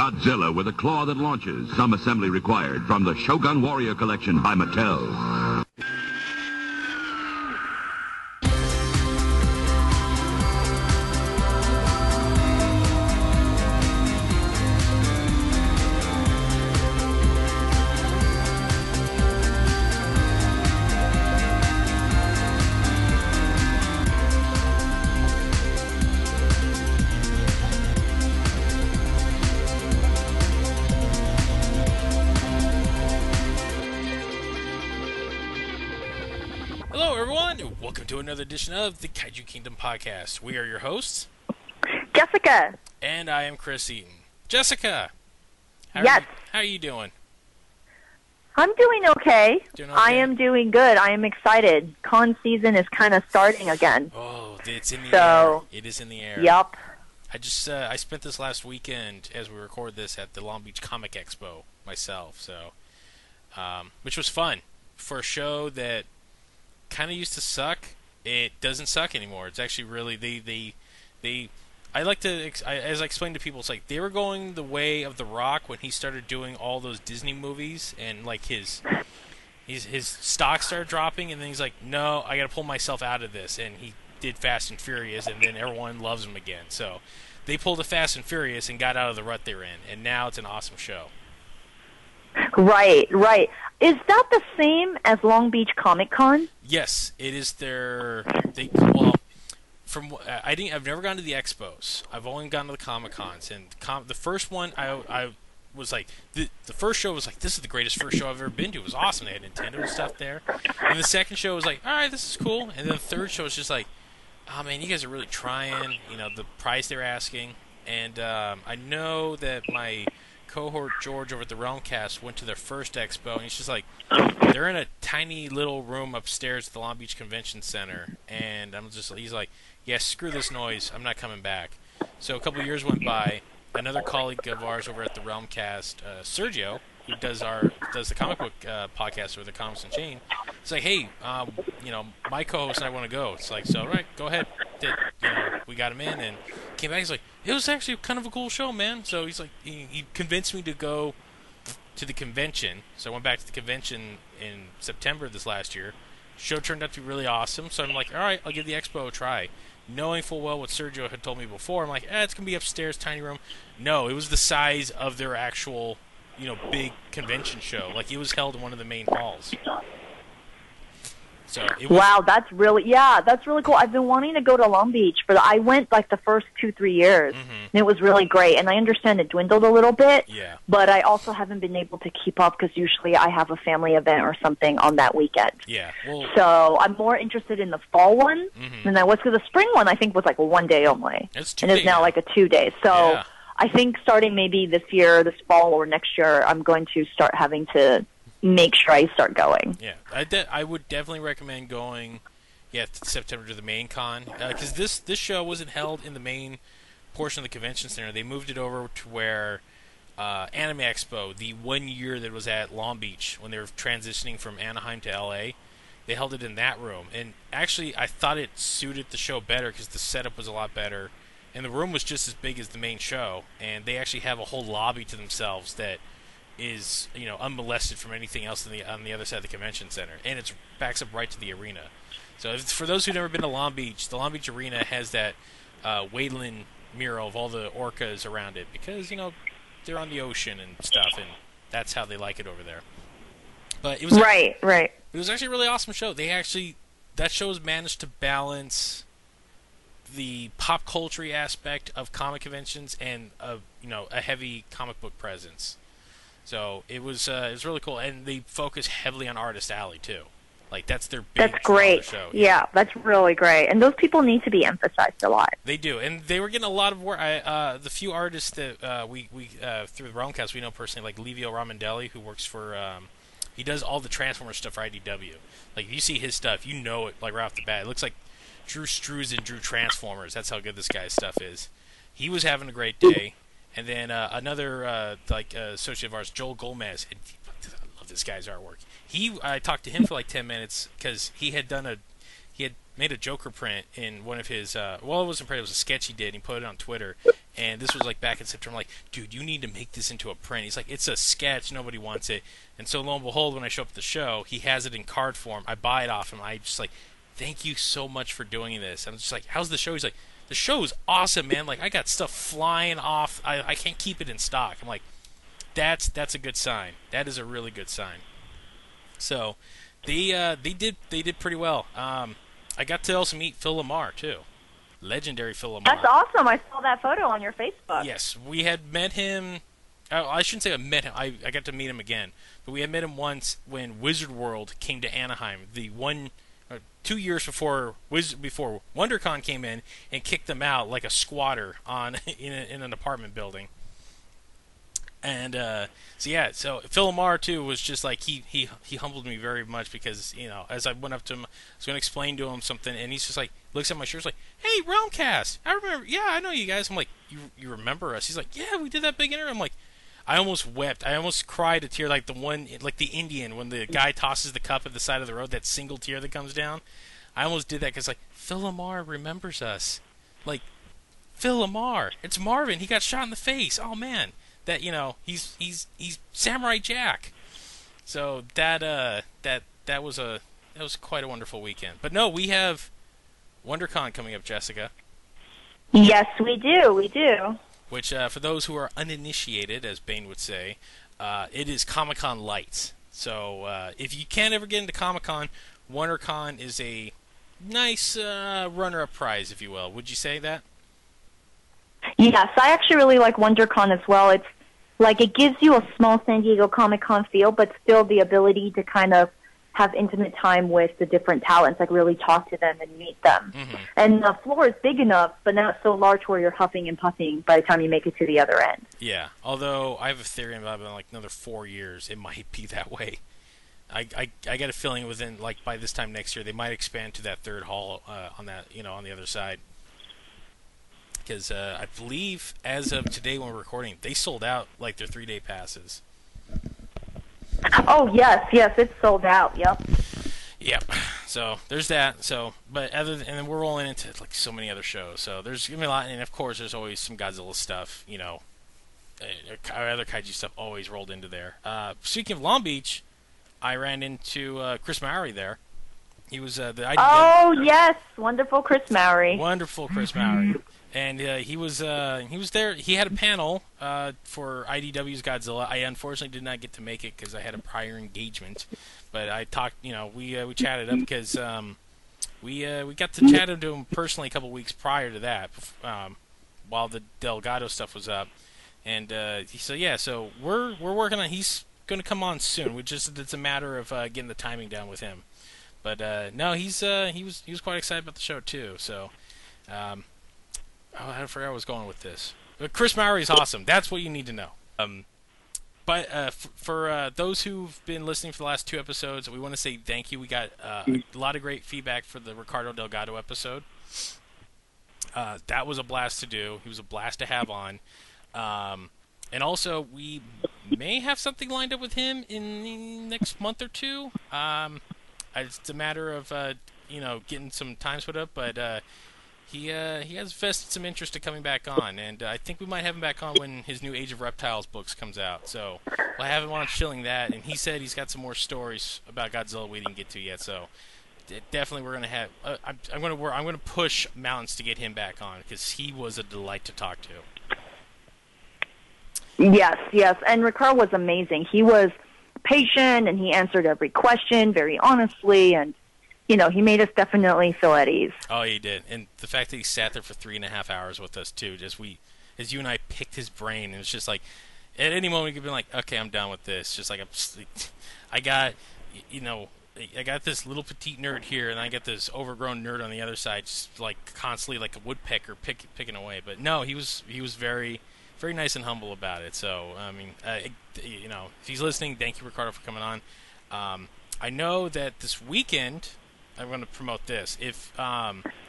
Godzilla with a claw that launches. Some assembly required from the Shogun Warrior Collection by Mattel. Another edition of the Kaiju Kingdom podcast. We are your hosts, Jessica, and I am Chris Eaton. Jessica, how are you doing? I'm doing okay. Doing okay. I am doing good. I am excited. Con season is kind of starting again. Oh, it's in the air. It is in the air. Yep. I spent this last weekend as we record this at the Long Beach Comic Expo myself. So, which was fun for a show that kind of used to suck. It doesn't suck anymore. It's actually really I like to as I explained to people, it's like they were going the way of The Rock when he started doing all those Disney movies, and like his stock started dropping, and then he's like, no, I got to pull myself out of this, and he did Fast and Furious, and then everyone loves him again. So they pulled a Fast and Furious and got out of the rut they're in, and now it's an awesome show. Right. Is that the same as Long Beach Comic Con? Yes, it is their. I've never gone to the expos. I've only gone to the Comic Cons, and the first one I was like, the first show was like, this is the greatest first show I've ever been to. It was awesome. They had Nintendo stuff there, and the second show was like, all right, this is cool, and then the third show was just like, oh man, you guys are really trying. You know the price they're asking, and I know that my cohort George over at the Realmcast went to their first expo, and he's just like, they're in a tiny little room upstairs at the Long Beach Convention Center, and he's like, yeah, screw this noise, I'm not coming back. So a couple of years went by. Another colleague of ours over at the Realmcast, Sergio, who does the comic book podcast over the Comics and Chain, it's like, hey, my co-host and I want to go. It's like, so all right, go ahead. We got him in and came back. He's like, it was actually kind of a cool show, man. So he's like, he convinced me to go to the convention. So I went back to the convention in September this last year. Show turned out to be really awesome. So I'm like, all right, I'll give the expo a try. Knowing full well what Sergio had told me before, I'm like, it's going to be upstairs, tiny room. No, it was the size of their actual, big convention show. Like, it was held in one of the main halls. So it was, wow, that's really cool. I've been wanting to go to Long Beach, I went like the first 2-3 years, and it was really great. And I understand it dwindled a little bit, but I also haven't been able to keep up because usually I have a family event or something on that weekend. Yeah. So I'm more interested in the fall one than I was, because the spring one I think was like a 1 day only, it's and it's now like a 2 day. So yeah. I think starting maybe this fall or next year, I'm going to start having to make sure I start going. Yeah, I would definitely recommend going, September to the main con, because this show wasn't held in the main portion of the convention center. They moved it over to where Anime Expo, the 1 year that was at Long Beach when they were transitioning from Anaheim to LA, they held it in that room. And actually, I thought it suited the show better because the setup was a lot better, and the room was just as big as the main show, and they actually have a whole lobby to themselves that is unmolested from anything else on the other side of the convention center, and it backs up right to the arena. So for those who've never been to Long Beach, the Long Beach Arena has that Wayland mural of all the orcas around it because they're on the ocean and stuff, and that's how they like it over there. But it was right. It was actually a really awesome show. That show's managed to balance the pop culture aspect of comic conventions and a heavy comic book presence. So it was really cool, and they focus heavily on Artist Alley too. Like that's their big show. Yeah, that's really great, and those people need to be emphasized a lot. They do, and they were getting a lot of work. The few artists that we through the Realmcast we know personally, like Livio Ramondelli, who works for he does all the Transformers stuff for IDW. Like if you see his stuff, you know it like right off the bat. It looks like Drew Struzan drew Transformers. That's how good this guy's stuff is. He was having a great day. And then another associate of ours, Joel Gomez. I love this guy's artwork. I talked to him for like 10 minutes because he had made a Joker print in one of his. It wasn't print; it was a sketch he did. And he put it on Twitter, And this was like back in September. I'm like, dude, you need to make this into a print. He's like, it's a sketch, nobody wants it. And so lo and behold, when I show up at the show, he has it in card form. I buy it off him. I just like, thank you so much for doing this. I'm just like, how's the show? He's like, the show is awesome, man. Like, I got stuff flying off. I can't keep it in stock. I'm like, that's a good sign. That is a really good sign. So they did pretty well. I got to also meet Phil Lamar too. Legendary Phil Lamar. That's awesome. I saw that photo on your Facebook. Yes, we had met him. I shouldn't say I met him. I got to meet him again. But we had met him once when Wizard World came to Anaheim. 2 years before WonderCon came in and kicked them out like a squatter in an apartment building. And so Phil Lamar too was just like he humbled me very much because, you know, as I went up to him, I was going to explain to him something, and he's just like looks at my shirt, like, "Hey, Realmcast, I remember. Yeah, I know you guys." I'm like, "You remember us?" He's like, "Yeah, we did that big interview." I'm like, I almost wept. I almost cried a tear, like the Indian when the guy tosses the cup at the side of the road, that single tear that comes down. I almost did that because like Phil Lamar remembers us, like Phil Lamar. It's Marvin. He got shot in the face. Oh man. That, you know, he's Samurai Jack. So that was quite a wonderful weekend. But no, we have WonderCon coming up, Jessica. Yes, we do. Which for those who are uninitiated, as Bane would say, it is Comic-Con Light. So if you can't ever get into Comic-Con, WonderCon is a nice runner-up prize, if you will. Would you say that? Yes, I actually really like WonderCon as well. It's like it gives you a small San Diego Comic-Con feel, but still the ability to kind of have intimate time with the different talents, like really talk to them and meet them. Mm-hmm. And the floor is big enough, but not so large where you're huffing and puffing by the time you make it to the other end. Yeah, although I have a theory about it in like another 4 years, it might be that way. I get a feeling within, like, by this time next year, they might expand to that third hall on that, you know, on the other side. Because I believe, as of today when we're recording, they sold out, like, their 3-day passes. Oh, yes, it's sold out, yep. Yep, so there's that. So, but and then we're rolling into, like, so many other shows. So there's going to be a lot, and of course there's always some Godzilla stuff, you know, other Kaiju stuff always rolled into there. Speaking of Long Beach, I ran into Chris Mowry there. He was the IDW. Oh, yes, wonderful Chris Mowry. Wonderful Chris Mowry. And he was there. He had a panel for IDW's Godzilla. I unfortunately did not get to make it because I had a prior engagement. But I talked, you know, we chatted up because we got to chat to him personally a couple weeks prior to that, while the Delgado stuff was up. And so we're working on. He's going to come on soon. It's a matter of getting the timing down with him. But no, he was quite excited about the show too. So. I forgot where I was going with this. But Chris Mowry is awesome. That's what you need to know. But for those who've been listening for the last 2 episodes, we want to say thank you. We got a lot of great feedback for the Ricardo Delgado episode. That was a blast to do. He was a blast to have on. And also, we may have something lined up with him in the next month or 2. It's a matter of getting some time split up, but he has vested some interest in coming back on, and I think we might have him back on when his new Age of Reptiles books comes out. So we'll have him on chilling that, and he said he's got some more stories about Godzilla we didn't get to yet. So definitely we're gonna have. I'm gonna push Mountains to get him back on because he was a delight to talk to. Yes, and Ricardo was amazing. He was patient, and he answered every question very honestly, and he made us definitely feel at ease. Oh, he did. And the fact that he sat there for 3.5 hours with us, too, as you and I picked his brain, and it's just like, at any moment, you could be like, okay, I'm done with this. Just like, I got this little petite nerd here, and I got this overgrown nerd on the other side, just like constantly like a woodpecker picking away. But no, he was very, very nice and humble about it. So, I mean, if he's listening, thank you, Ricardo, for coming on. I know that this weekend, I'm going to promote this. If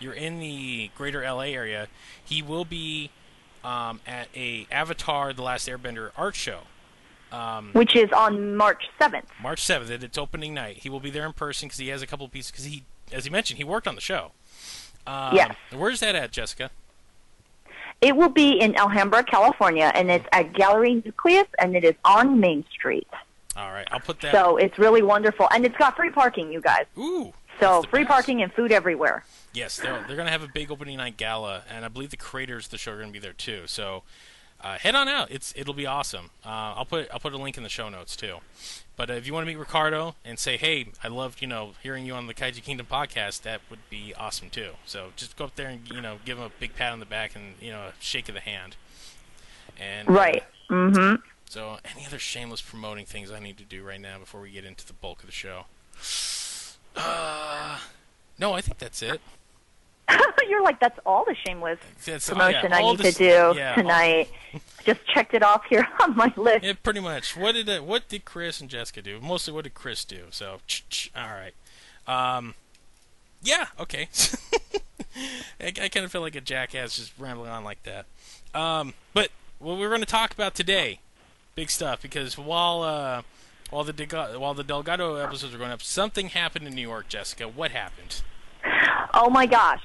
you're in the greater LA area, he will be at a Avatar The Last Airbender art show. Which is on March 7th. March 7th, and it's opening night. He will be there in person because he has a couple of pieces. Because as he mentioned, he worked on the show. Yes. Where's that at, Jessica? It will be in Alhambra, California, and it's at Gallery Nucleus, and it is on Main Street. All right, I'll put that. So it's really wonderful, and it's got free parking, you guys. Ooh. So free parking and food everywhere. Yes, they're going to have a big opening night gala, and I believe the creators of the show are going to be there too. So head on out; it'll be awesome. I'll put a link in the show notes too. But if you want to meet Ricardo and say, "Hey, I loved hearing you on the Kaiju Kingdom podcast," that would be awesome too. So just go up there and give him a big pat on the back and a shake of the hand. And right. Mm-hmm. So any other shameless promoting things I need to do right now before we get into the bulk of the show? No, I think that's it. You're like, that's all the shameless promotion I need to do tonight. Just checked it off here on my list. Yeah, pretty much. What did Chris and Jessica do? Mostly, what did Chris do? So, all right. Yeah, okay. I kind of feel like a jackass just rambling on like that. But what we're going to talk about today, big stuff, because while the Delgado episodes were going up, something happened in New York, Jessica. What happened? Oh, my gosh.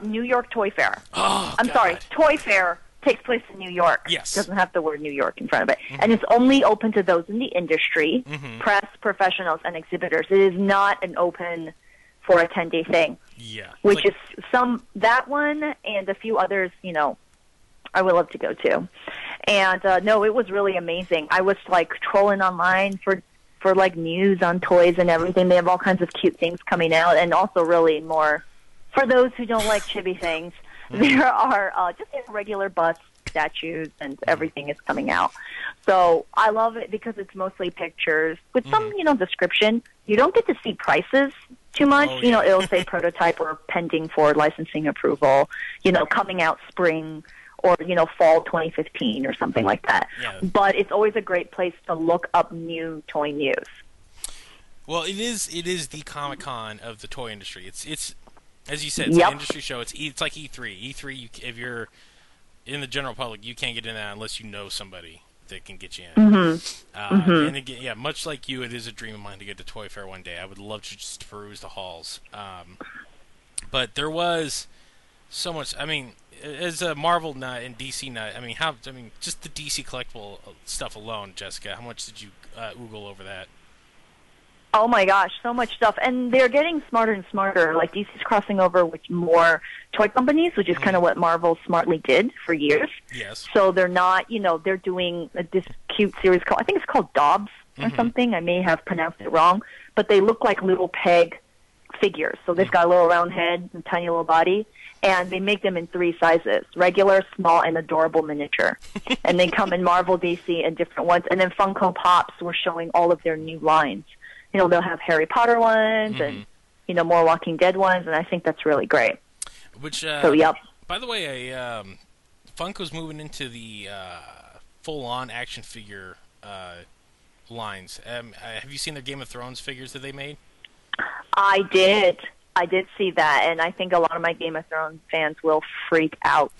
New York Toy Fair. Oh, I'm sorry. Toy Fair takes place in New York. Yes. Doesn't have the word New York in front of it. Mm-hmm. And it's only open to those in the industry, press, professionals, and exhibitors. It is not an open for a 10-day thing. Yeah. Which is that one and a few others, I would love to go to. And, no, it was really amazing. I was, trolling online for news on toys and everything. They have all kinds of cute things coming out, and also really more for those who don't like chibi things. There are just regular bust statues, and everything is coming out. So I love it because it's mostly pictures with some, description. You don't get to see prices too much. Oh, yeah. It'll say prototype or pending for licensing approval, coming out spring or, fall 2015 or something like that. Yeah. But it's always a great place to look up new toy news. Well, it is the Comic-Con of the toy industry. It's as you said, it's an industry show. It's like E3. E3, if you're in the general public, you can't get in that unless you know somebody that can get you in. And again, much like you, it is a dream of mine to get to Toy Fair one day. I would love to just peruse the halls. But there was so much. I mean, as a Marvel nut and DC nut, just the DC collectible stuff alone, Jessica. How much did you oogle over that? Oh my gosh, so much stuff. And they're getting smarter and smarter. Like DC's crossing over with more toy companies, which is kind of what Marvel smartly did for years. Yes. So they're not, they're doing this cute series called, I think it's called Dobbs or something. I may have pronounced it wrong. But they look like little peg figures. So they've got a little round head and tiny little body. And they make them in 3 sizes, regular, small, and adorable miniature. And they come in Marvel, DC, and different ones. And then Funko Pops were showing all of their new lines. They'll have Harry Potter ones and, more Walking Dead ones, and I think that's really great. Which, yep. By the way, Funko's moving into the full-on action figure lines. Have you seen their Game of Thrones figures that they made? I did see that, and I think a lot of my Game of Thrones fans will freak out.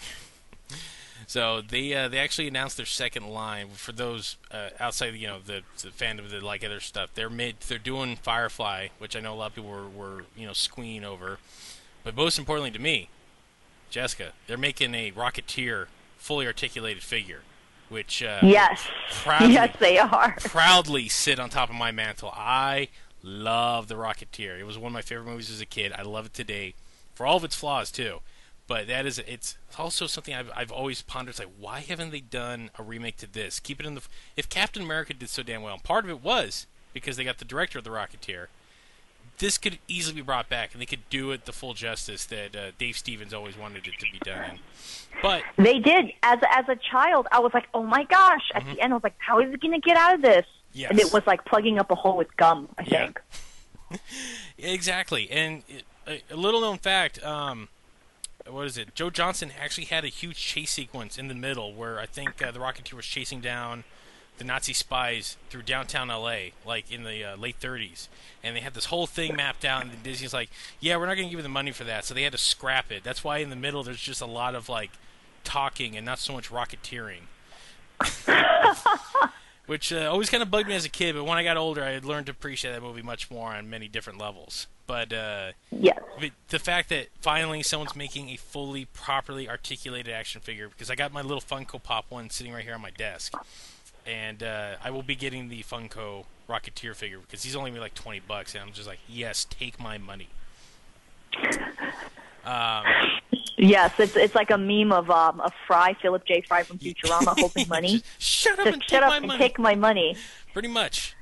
So they actually announced their second line for those outside the fandom that like other stuff. They're doing Firefly, which I know a lot of people were squeeing over, but most importantly to me, Jessica, they're making a Rocketeer fully articulated figure, which yes, they are proudly sit on top of my mantle. I love the Rocketeer. It was one of my favorite movies as a kid. I love it today for all of its flaws too. But it's also something I've always pondered. It's like, why haven't they done a remake to this? Keep it in the... If Captain America did so damn well, and part of it was because they got the director of the Rocketeer, this could easily be brought back, and they could do it the full justice that Dave Stevens always wanted it to be done in. But they did. As a child, I was like, oh my gosh. At the end, I was like, how is he going to get out of this? Yes. And it was like plugging up a hole with gum, I think. Exactly. And a little-known fact... what is it? Joe Johnson actually had a huge chase sequence in the middle where I think the Rocketeer was chasing down the Nazi spies through downtown L.A., like in the late 30s. And they had this whole thing mapped out, and Disney's like, yeah, we're not going to give you the money for that. So they had to scrap it. That's why in the middle there's just a lot of, talking and not so much Rocketeering. which always kind of bugged me as a kid. But when I got older, I learned to appreciate that movie much more on many different levels. But yes. The fact that finally someone's making a fully, properly articulated action figure, because I got my little Funko Pop one sitting right here on my desk, and I will be getting the Funko Rocketeer figure because he's only like $20, and I'm just like, yes, take my money. Yes, it's like a meme of Philip J. Fry from Futurama holding money. Shut up and take my money. Pretty much.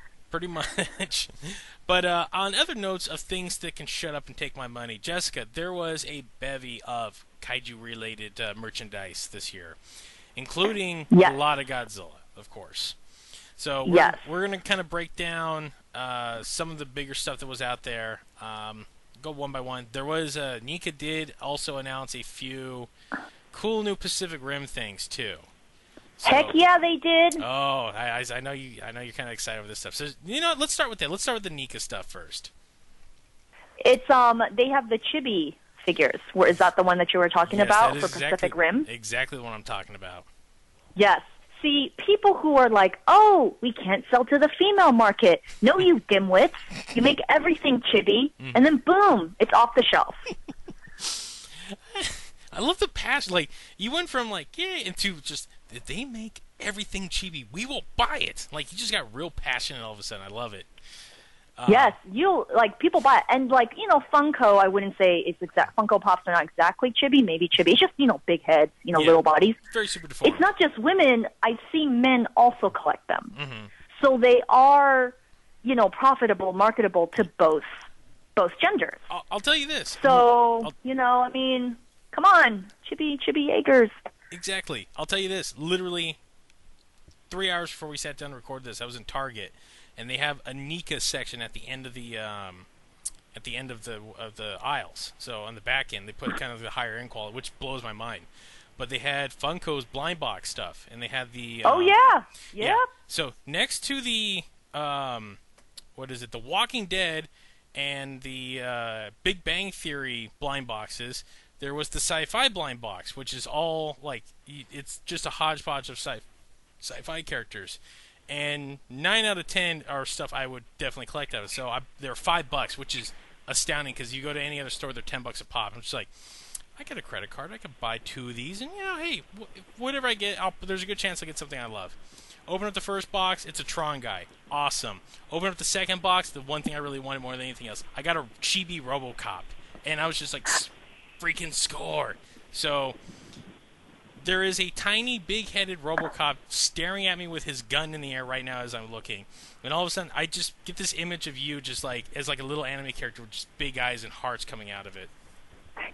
But on other notes of things that can shut up and take my money, Jessica, there was a bevy of kaiju-related merchandise this year, including a lot of Godzilla, of course. So we're going to kind of break down some of the bigger stuff that was out there. Go one by one. There was NECA did also announce a few cool new Pacific Rim things too. So, heck yeah, they did. Oh, I know you. I know you're kind of excited with this stuff. So let's start with that. Let's start with the NECA stuff first. It's they have the Chibi figures. Is that the one that you were talking about for Pacific Rim? Exactly the one I'm talking about. Yes. See, people who are like, oh, we can't sell to the female market. No, you dimwits. You make everything chibi, and then boom, it's off the shelf. I love the passion. Like, you went from, into just, did they make everything chibi? We will buy it. Like, you just got real passionate all of a sudden. I love it. Yes, people buy it. And, Funko, I wouldn't say it's Funko Pops are not exactly chibi, maybe chibi. It's just, big heads, little bodies. Very super deformed. It's not just women. I've seen men also collect them. Mm-hmm. So they are, profitable, marketable to both genders. I'll tell you this. So, come on, chibi Jaegers. Exactly. I'll tell you this. Literally 3 hours before we sat down to record this, I was in Target. And they have a NECA section at the end of the aisles. So on the back end, they put kind of the higher end quality, which blows my mind. But they had Funko's blind box stuff, and they had the yeah. So next to the The Walking Dead and the Big Bang Theory blind boxes, there was the sci-fi blind box, which is all it's just a hodgepodge of sci-fi characters. And 9 out of 10 are stuff I would definitely collect out of. So they're $5, which is astounding because you go to any other store, they're $10 a pop. I'm just like, I got a credit card, I could buy 2 of these, and hey, whatever I get, there's a good chance I'll get something I love. Open up the first box, it's a Tron guy, awesome. Open up the second box, the one thing I really wanted more than anything else, I got a Chibi RoboCop, and I was just like, freaking score. So there is a tiny, big-headed RoboCop staring at me with his gun in the air right now as I'm looking. And all of a sudden, I just get this image of you just as a little anime character with just big eyes and hearts coming out of it.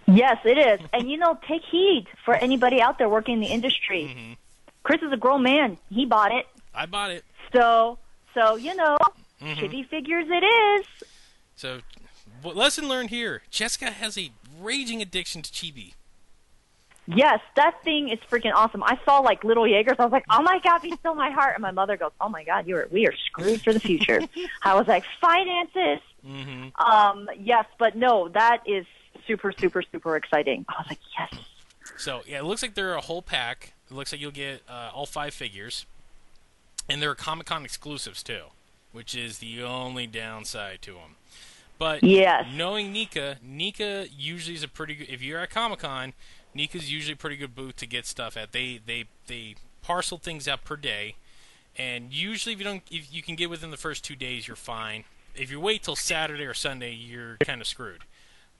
Yes, it is. And, take heed for anybody out there working in the industry. Mm-hmm. Chris is a grown man. He bought it. I bought it. So Chibi figures it is. So, lesson learned here. Jessica has a raging addiction to Chibi. Yes, that thing is freaking awesome. I saw little Jaegers. I was like, "Oh my God, be still my heart!" And my mother goes, "Oh my God, we are screwed for the future." I was like, "Finances." Mm-hmm. Yes, but no, that is super, super, super exciting. I was like, "Yes." So yeah, it looks like they're a whole pack. It looks like you'll get all 5 figures, and they're Comic-Con exclusives too, which is the only downside to them. But knowing NECA usually is a pretty good. If you're at Comic-Con, NECA's usually a pretty good booth to get stuff at. They parcel things out per day, and usually if you can get within the first 2 days, you're fine. If you wait till Saturday or Sunday, you're kind of screwed.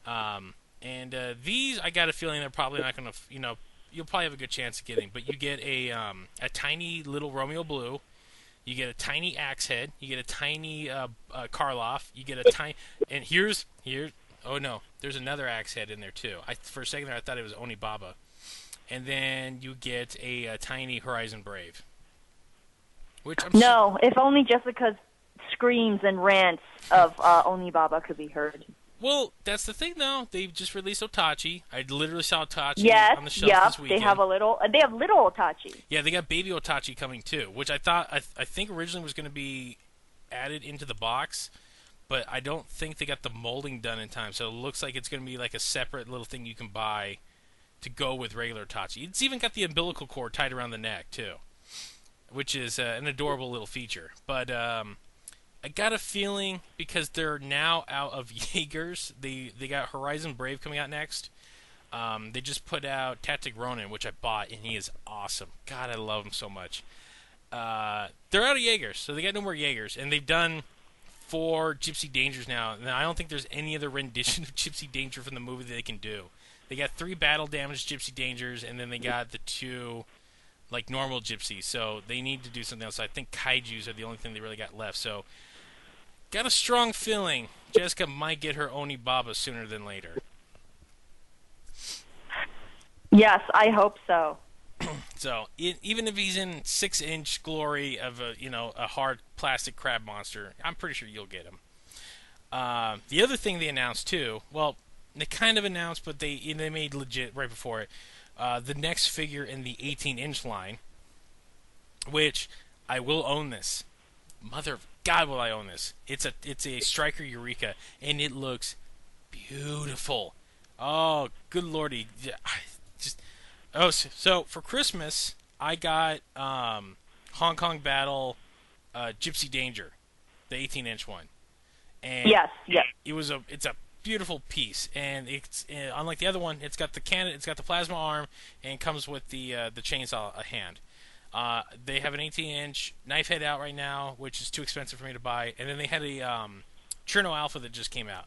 These, I got a feeling they're probably not going to, you'll probably have a good chance of getting. But you get a tiny little Romeo Blue, you get a tiny Axe Head, you get a tiny Karloff, you get a tiny, and here's. Oh no, there's another Axe Head in there too. For a second there, I thought it was Onibaba. And then you get a tiny Horizon Brave. Which if only Jessica's screams and rants of Onibaba could be heard. Well, that's the thing though. They just released Otachi. I literally saw Otachi on the shelf this weekend. They have little Otachi. Yeah, they got baby Otachi coming too, which I think originally was going to be added into the box. But I don't think they got the molding done in time, so it looks like it's going to be like a separate little thing you can buy to go with regular Tachi. It's even got the umbilical cord tied around the neck, too. which is an adorable little feature. But I got a feeling, because they're now out of Jaegers, they got Horizon Brave coming out next. They just put out Tactic Ronin, which I bought, and he is awesome. God, I love him so much. They're out of Jaegers, so they got no more Jaegers, and they've done 4 Gypsy Dangers now. And I don't think there's any other rendition of Gypsy Danger from the movie that they can do. They got 3 battle damage Gypsy Dangers, and then they got the 2 like normal Gypsies. So they need to do something else. I think Kaijus are the only thing they really got left. So got a strong feeling Jessica might get her Onibaba sooner than later. Yes, I hope so. So even if he's in 6-inch glory of a hard plastic crab monster, I'm pretty sure you'll get him. The other thing they announced too, well, they kind of announced, but they made legit right before it, the next figure in the 18-inch line, which I will own this. Mother of God, will I own this? It's a Striker Eureka, and it looks beautiful. Oh, good lordy! So for Christmas, I got Hong Kong Battle Gypsy Danger, the 18-inch one. And yes. It's a beautiful piece, and it's unlike the other one. It's got the cannon, it's got the plasma arm, and comes with the chainsaw hand. They have an 18-inch knife head out right now, which is too expensive for me to buy. And then they had a Cherno Alpha that just came out.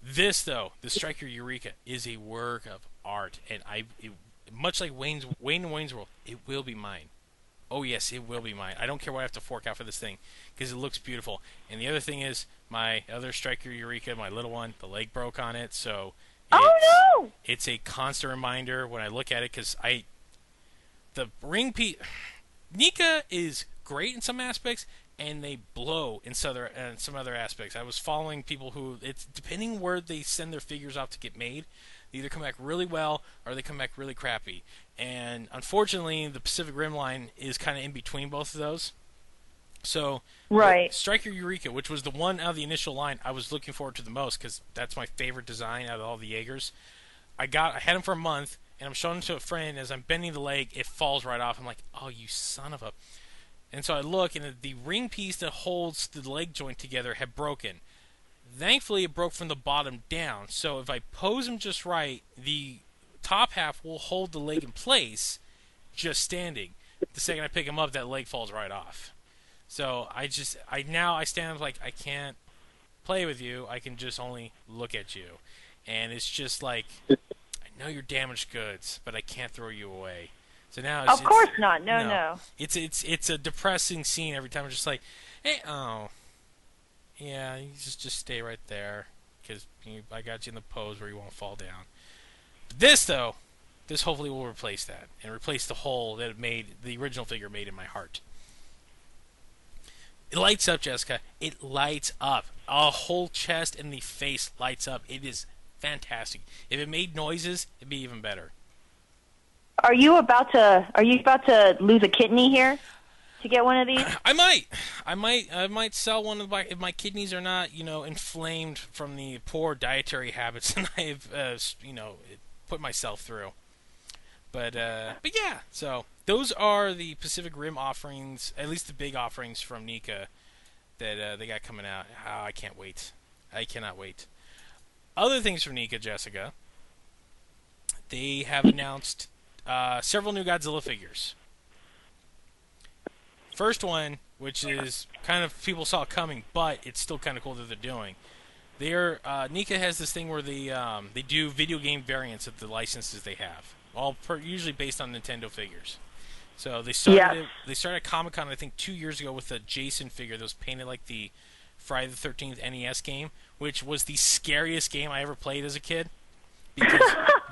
This though, the Striker Eureka, is a work of art, and much like Wayne and Wayne's World, it will be mine. Oh yes, it will be mine. I don't care what I have to fork out for this thing, because it looks beautiful. And the other thing is, my other Striker Eureka, my little one, the leg broke on it, so it's a constant reminder when I look at it, because the ring piece, NECA is great in some aspects, and they blow in some other aspects. I was following people who, it's depending where they send their figures off to get made, they either come back really well or they come back really crappy. And unfortunately, the Pacific Rim line is kind of in between both of those. So, right. Striker Eureka, which was the one out of the initial line I was looking forward to the most, because that's my favorite design out of all the Jaegers. I had him for a month, and I'm showing him to a friend. As I'm bending the leg, it falls right off. I'm like, oh, you son of a... And so I look, and the ring piece that holds the leg joint together had broken. Thankfully, it broke from the bottom down. So if I pose him just right, the top half will hold the leg in place, just standing. The second I pick him up, that leg falls right off. So I stand like, I can't play with you. I can just only look at you. And it's just like, I know you're damaged goods, but I can't throw you away. So now of course not. No. It's a depressing scene every time. I'm just like, hey, oh, yeah, you just stay right there, because I got you in the pose where you won't fall down. But this hopefully will replace that, and replace the hole that the original figure made in my heart. It lights up, Jessica. It lights up. A whole chest and the face lights up. It is fantastic. If it made noises, it'd be even better. Are you about to lose a kidney here to get one of these? I might sell one of if my kidneys are not, inflamed from the poor dietary habits that I've, put myself through. But yeah, so those are the Pacific Rim offerings, at least the big offerings from NECA that they got coming out. Oh, I can't wait. I cannot wait. Other things from NECA, Jessica, they have announced several new Godzilla figures. First one, which is kind of people saw it coming, but it's still kind of cool that they're doing. NECA has this thing where they do video game variants of the licenses they have, usually based on Nintendo figures. So they started Comic-Con, I think, 2 years ago with a Jason figure that was painted like the Friday the 13th NES game, which was the scariest game I ever played as a kid. Because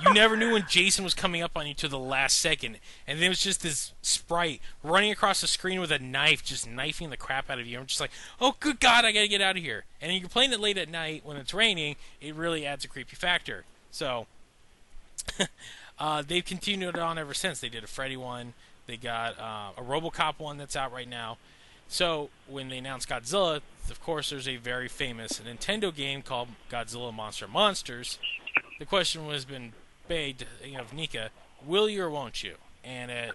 you never knew when Jason was coming up on you to the last second. And there was just this sprite running across the screen with a knife, just knifing the crap out of you. I'm just like, oh, good God, I gotta get out of here. And you're playing it late at night when it's raining, it really adds a creepy factor. So, they've continued on ever since. They did a Freddy one. They got a RoboCop one that's out right now. So, when they announced Godzilla, of course, there's a very famous Nintendo game called Godzilla Monster Monsters. The question has been begged of NECA, will you or won't you? And at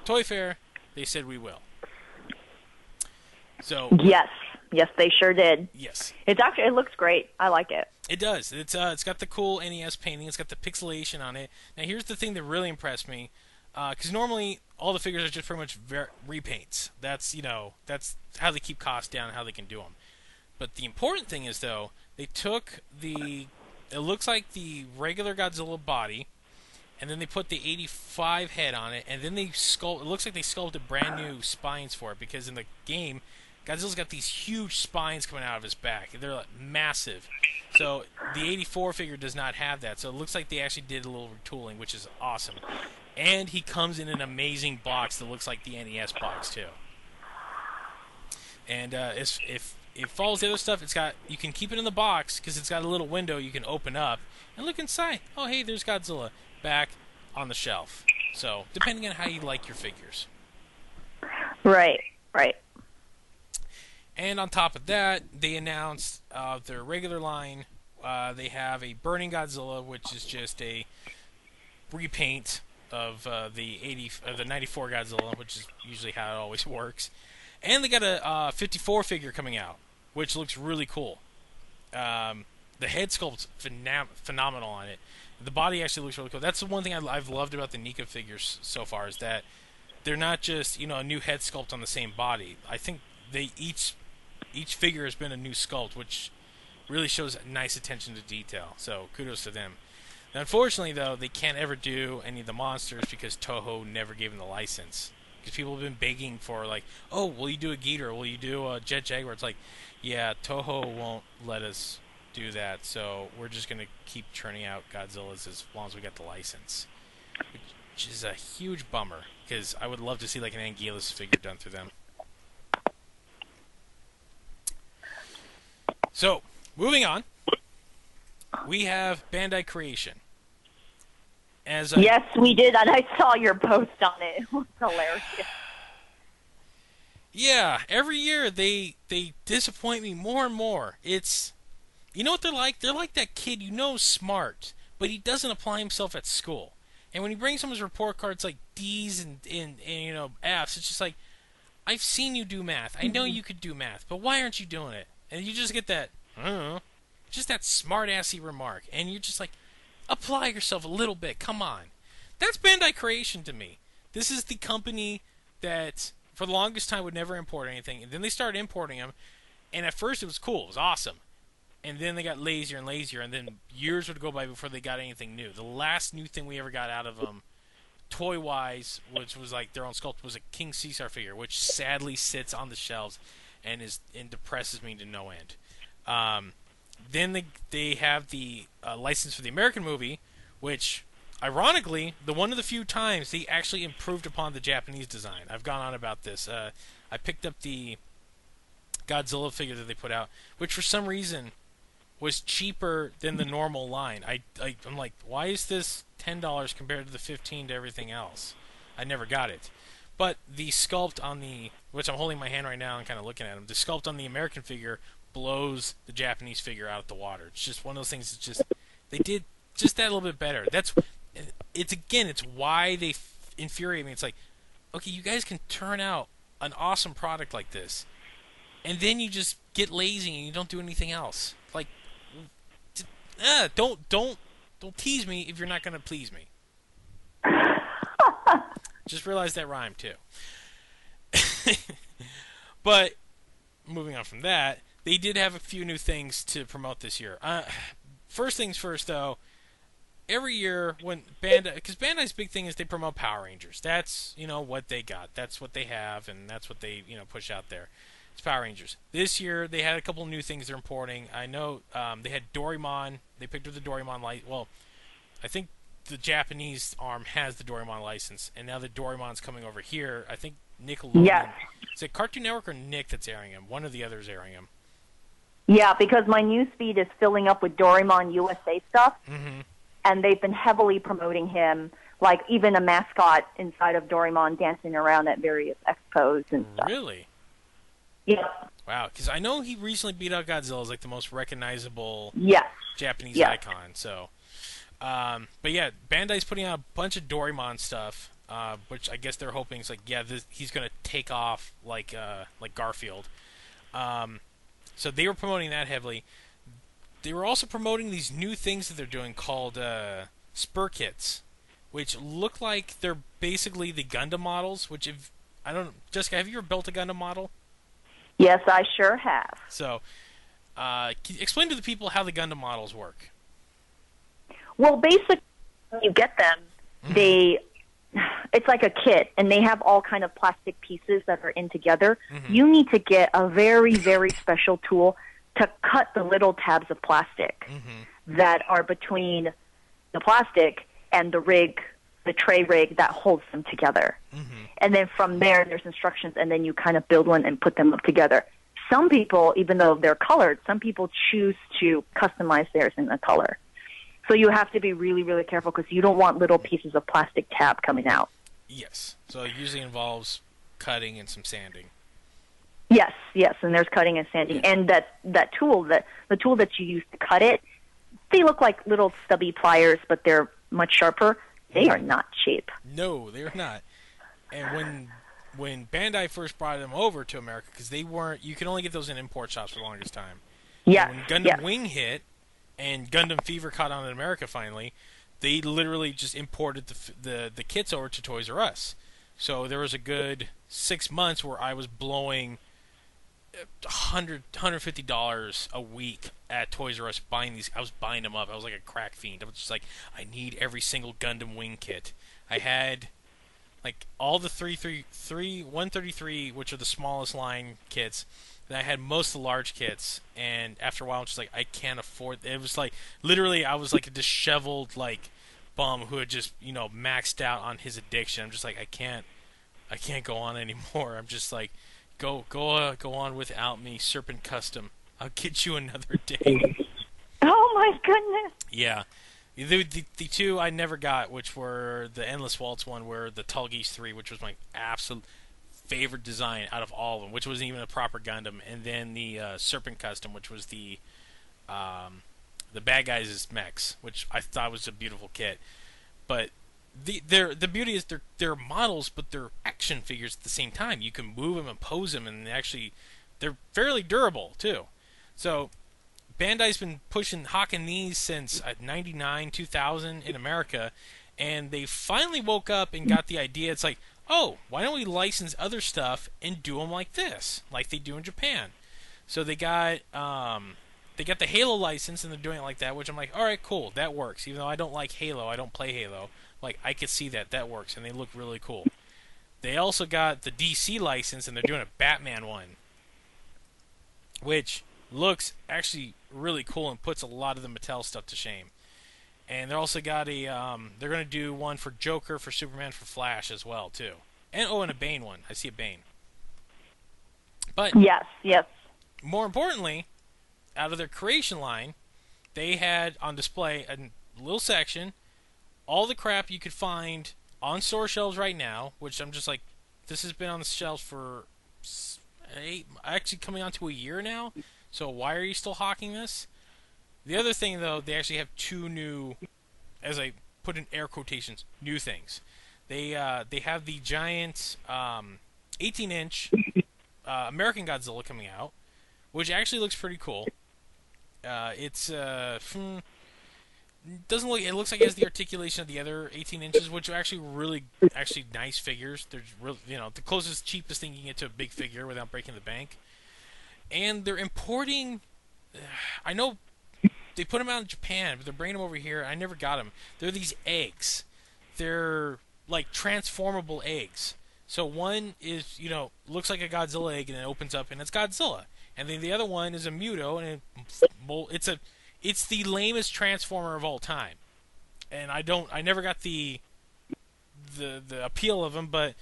Toy Fair, they said we will. So yes, they sure did. Yes, it looks great. I like it. It does. It's got the cool NES painting. It's got the pixelation on it. Now here's the thing that really impressed me, because normally all the figures are just pretty much repaints. That's how they keep costs down, how they can do them. But the important thing is though, they took it looks like the regular Godzilla body, and then they put the 85 head on it, and then it looks like they sculpted brand new spines for it, because in the game, Godzilla's got these huge spines coming out of his back. They're like massive. So the 84 figure does not have that. So it looks like they actually did a little retooling, which is awesome. And he comes in an amazing box that looks like the NES box too. And if it follows the other stuff, you can keep it in the box because it's got a little window you can open up and look inside. Oh, hey, there's Godzilla back on the shelf. So depending on how you like your figures. Right. And on top of that, they announced their regular line. They have a Burning Godzilla, which is just a repaint of the 94 Godzilla, which is usually how it always works. And they got a 54 figure coming out, which looks really cool. The head sculpt's phenomenal on it. The body actually looks really cool. That's the one thing I've loved about the NECA figures so far, is that they're not just a new head sculpt on the same body. I think each figure has been a new sculpt, which really shows nice attention to detail. So kudos to them. Now, unfortunately, though, they can't ever do any of the monsters because Toho never gave them the license. Because people have been begging for, like, oh, will you do a Ghidorah? Will you do a Jet Jaguar? It's like, yeah, Toho won't let us do that, so we're just going to keep churning out Godzillas as long as we get the license. Which is a huge bummer, because I would love to see, like, an Anguillus figure done through them. So, moving on, we have Bandai Creation. Yes, we did, and I saw your post on it. It was hilarious. Yeah, every year they disappoint me more and more. You know what they're like? They're like that kid smart, but he doesn't apply himself at school. And when he brings him his report cards like D's and F's, it's just like, I've seen you do math. I know you could do math, but why aren't you doing it? And you just get that, I don't know, just that smart-assy remark. And you're just like, apply yourself a little bit. Come on. That's Bandai Creation to me. This is the company that, for the longest time, would never import anything. And then they started importing them. And at first it was cool. It was awesome. And then they got lazier and lazier. And then years would go by before they got anything new. The last new thing we ever got out of them, toy-wise, which was like their own sculpt, was a King Caesar figure, which sadly sits on the shelves and depresses me to no end. Then they have the license for the American movie, which, ironically, one of the few times they actually improved upon the Japanese design. I've gone on about this. I picked up the Godzilla figure that they put out, which for some reason was cheaper than the normal line. I'm like, why is this $10 compared to the $15 to everything else? I never got it. But the sculpt on which I'm holding my hand right now and kind of looking at them, the sculpt on the American figure blows the Japanese figure out of the water. It's just one of those things that's just, they did just that a little bit better. It's why they infuriate me. It's like, okay, you guys can turn out an awesome product like this, and then you just get lazy and you don't do anything else. Like, don't tease me if you're not going to please me. Just realized that rhymed too. But moving on from that, they did have a few new things to promote this year. First things first, though. Every year when because Bandai's big thing is they promote Power Rangers. That's what they got. That's what they have, and that's what they push out there. It's Power Rangers. This year they had a couple new things they're importing. I know they had Doraemon. They picked up the Doraemon light. Well, I think the Japanese arm has the Doraemon license, and now that Doraemon's coming over here, I think Nickelodeon. Yes. Is it Cartoon Network or Nick that's airing him? One of the others airing him. Yeah, because my newsfeed is filling up with Doraemon USA stuff, and they've been heavily promoting him, like even a mascot inside of Doraemon dancing around at various expos and stuff. Really? Yeah. Wow, because I know he recently beat out Godzilla as like the most recognizable Japanese icon. So, but yeah, Bandai's putting out a bunch of Doraemon stuff, which I guess they're hoping is like, he's gonna take off like Garfield. So they were promoting that heavily. They were also promoting these new things that they're doing called spur kits, which look like they're basically the Gundam models. Which, if I don't, Jessica, have you ever built a Gundam model? Yes, I sure have. So, explain to the people how the Gundam models work. Well, basically, when you get them, it's like a kit, and they have all kind of plastic pieces that are in together. You need to get a very, very special tool to cut the little tabs of plastic that are between the plastic and the rig, the tray rig that holds them together. And then from there, there's instructions, and then you kind of build one and put them up together. Some people, even though they're colored, some people choose to customize theirs in a color. So you have to be really, really careful because you don't want little pieces of plastic tab coming out. Yes. So it usually involves cutting and some sanding. Yes, and there's cutting and sanding. And that tool, the tool that you use to cut it, they look like little stubby pliers, but they're much sharper. They are not cheap. No, they are not. And when Bandai first brought them over to America, because they weren't, you could only get those in import shops for the longest time. Yeah. When Gundam Wing hit and Gundam Fever caught on in America finally, they literally just imported the kits over to Toys R Us. So there was a good 6 months where I was blowing $150 a week at Toys R Us buying these. I was buying them up. I was like a crack fiend. I was just like, I need every single Gundam Wing kit. I had like all the 133, which are the smallest line kits. Then I had most of the large kits, and after a while, I'm just like, I can't afford. It was like literally, I was like a disheveled like bum who had just maxed out on his addiction. I'm just like, I can't go on anymore. I'm just like, go on without me, Serpent Custom. I'll get you another day. Oh my goodness. Yeah. The two I never got, which were the Endless Waltz one, were the Tulgis 3, which was my absolute favorite design out of all of them, which wasn't even a proper Gundam, and then the Serpent Custom, which was the bad guys' mechs, which I thought was a beautiful kit. But the beauty is they're models, but they're action figures at the same time. You can move them and pose them, and they're fairly durable too. So Bandai's been hawking these since 99, 2000 in America, and they finally woke up and got the idea. It's like, oh, why don't we license other stuff and do them like this, like they do in Japan? So they got the Halo license, and they're doing it like that, which I'm like, all right, cool, that works. Even though I don't like Halo, I don't play Halo. Like, I could see that works, and they look really cool. They also got the DC license, and they're doing a Batman one, which looks actually really cool and puts a lot of the Mattel stuff to shame. And they're also got they're going to do one for Joker, for Superman, for Flash as well, too. And a Bane one. I see a Bane. But yes. More importantly, out of their creation line, they had on display a little section, all the crap you could find on store shelves right now, which I'm just like, this has been on the shelves for actually coming on to a year now, so why are you still hawking this? The other thing, though, they actually have two new, as I put in air quotations, new things. They have the giant 18-inch American Godzilla coming out, which actually looks pretty cool. It looks like it has the articulation of the other 18 inches, which are actually nice figures. They're really, the closest, cheapest thing you can get to a big figure without breaking the bank. And they're importing. I know they put them out in Japan, but they're bringing them over here. I never got them. They're these eggs. They're like transformable eggs. So one is, looks like a Godzilla egg, and it opens up, and it's Godzilla. And then the other one is a Muto, and it's the lamest transformer of all time. And I never got the appeal of them, but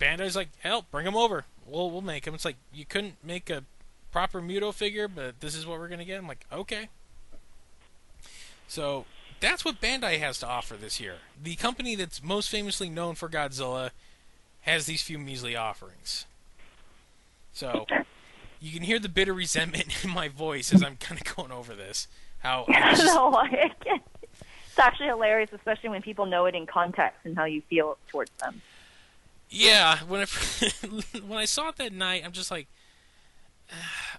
Bandai's like, hell, bring them over. We'll make them. It's like, you couldn't make a proper Muto figure, but this is what we're going to get. I'm like, okay. So that's what Bandai has to offer this year. The company that's most famously known for Godzilla has these few measly offerings. So you can hear the bitter resentment in my voice as I'm kind of going over this. No, I can't. It's actually hilarious, especially when people know it in context and how you feel towards them. Yeah, when I saw it that night, I'm just like,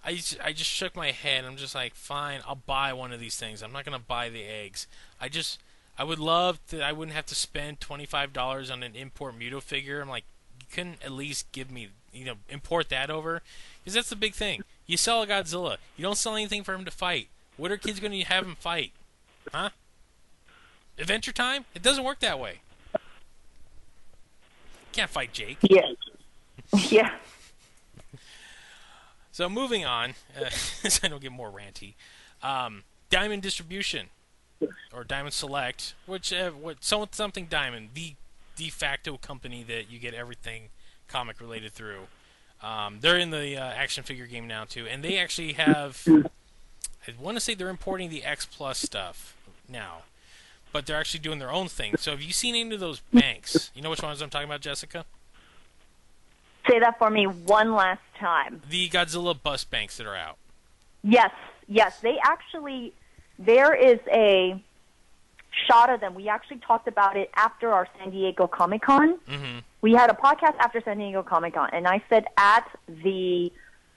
I just shook my head. I'm just like, fine, I'll buy one of these things. I'm not gonna buy the eggs. I would love to. I wouldn't have to spend $25 on an import Muto figure. I'm like, you couldn't at least give me, import that over, because that's the big thing. You sell a Godzilla, you don't sell anything for him to fight. What are kids gonna have him fight? Huh? Adventure Time? It doesn't work that way. Can't fight Jake. Yeah. Yeah. So moving on, so I don't get more ranty. Diamond Distribution, or Diamond Select, something Diamond, the de facto company that you get everything comic related through. They're in the action figure game now too, and they actually have. I want to say they're importing the X Plus stuff now, but they're actually doing their own thing. So have you seen any of those banks? You know which ones I'm talking about, Jessica? Say that for me one last time. The Godzilla bust banks that are out. Yes. There is a shot of them. We actually talked about it after our San Diego Comic-Con. Mm-hmm. We had a podcast after San Diego Comic-Con, and I said at the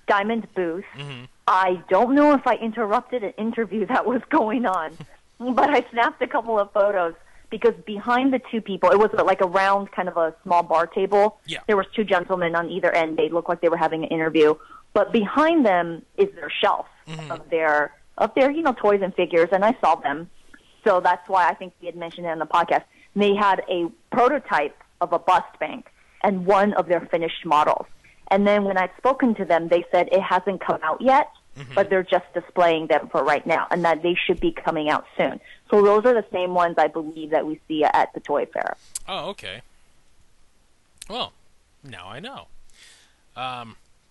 Diamond booth, mm-hmm. I don't know if I interrupted an interview that was going on, but I snapped a couple of photos because behind the two people, it was like a round kind of a small bar table. Yeah. There was two gentlemen on either end. They looked like they were having an interview. But behind them is their shelf mm-hmm. of their toys and figures, and I saw them. So that's why I think we had mentioned it on the podcast. And they had a prototype of a bust bank and one of their finished models. And then when I'd spoken to them, they said it hasn't come out yet, mm-hmm. but they're just displaying them for right now, and that they should be coming out soon. So those are the same ones I believe that we see at the Toy Fair. Oh, okay. Well, now I know.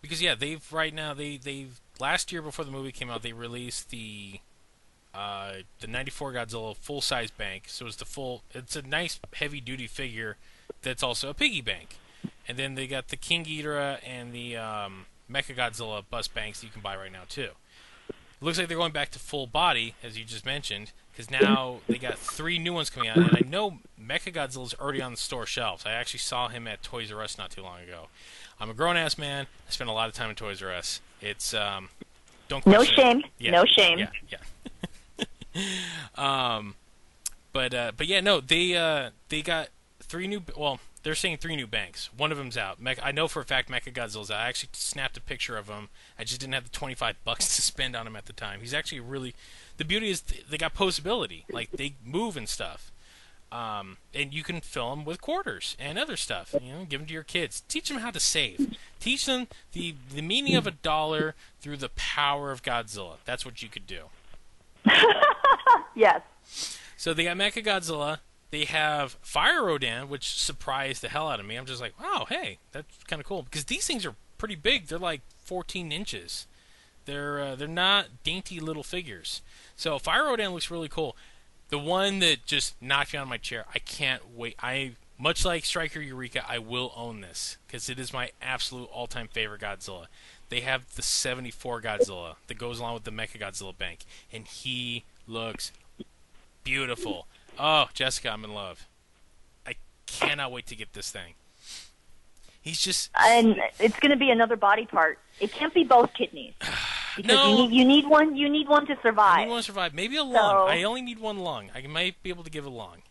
Because they've last year before the movie came out, they released the '94 Godzilla full-size bank. So it's a nice heavy-duty figure that's also a piggy bank. And then they got the King Ghidorah and the Mechagodzilla bust banks that you can buy right now too. It looks like they're going back to full body, as you just mentioned, because now they got 3 new ones coming out. And I know Mechagodzilla's already on the store shelves. I actually saw him at Toys R Us not too long ago. I'm a grown-ass man. I spend a lot of time in Toys R Us. It's don't question No shame. it. Yeah, No shame. Yeah. But yeah, no, they got 3 new. Well, they're saying 3 new banks. One of them's out. I know for a fact Mechagodzilla's out. I actually snapped a picture of him. I just didn't have the $25 to spend on him at the time. He's actually really. The beauty is they got posability. Like they move and stuff. And you can fill them with quarters and other stuff. Give them to your kids. Teach them how to save. Teach them the meaning of $1 through the power of Godzilla. That's what you could do. Yes. So they got Mechagodzilla. They have Fire Rodan, which surprised the hell out of me. I'm just like, wow, hey, that's kind of cool. Because these things are pretty big. They're like 14 inches. They're not dainty little figures. So Fire Rodan looks really cool. The one that just knocked me out of my chair, I can't wait. Much like Striker Eureka, I will own this because it is my absolute all-time favorite Godzilla. They have the 74 Godzilla that goes along with the Mechagodzilla bank, and he looks beautiful. Oh, Jessica, I'm in love. I cannot wait to get this thing. He's just... And it's going to be another body part. It can't be both kidneys. Because no. you need one. You need one to survive. I need one to survive. Maybe a lung. I only need one lung. I might be able to give a lung.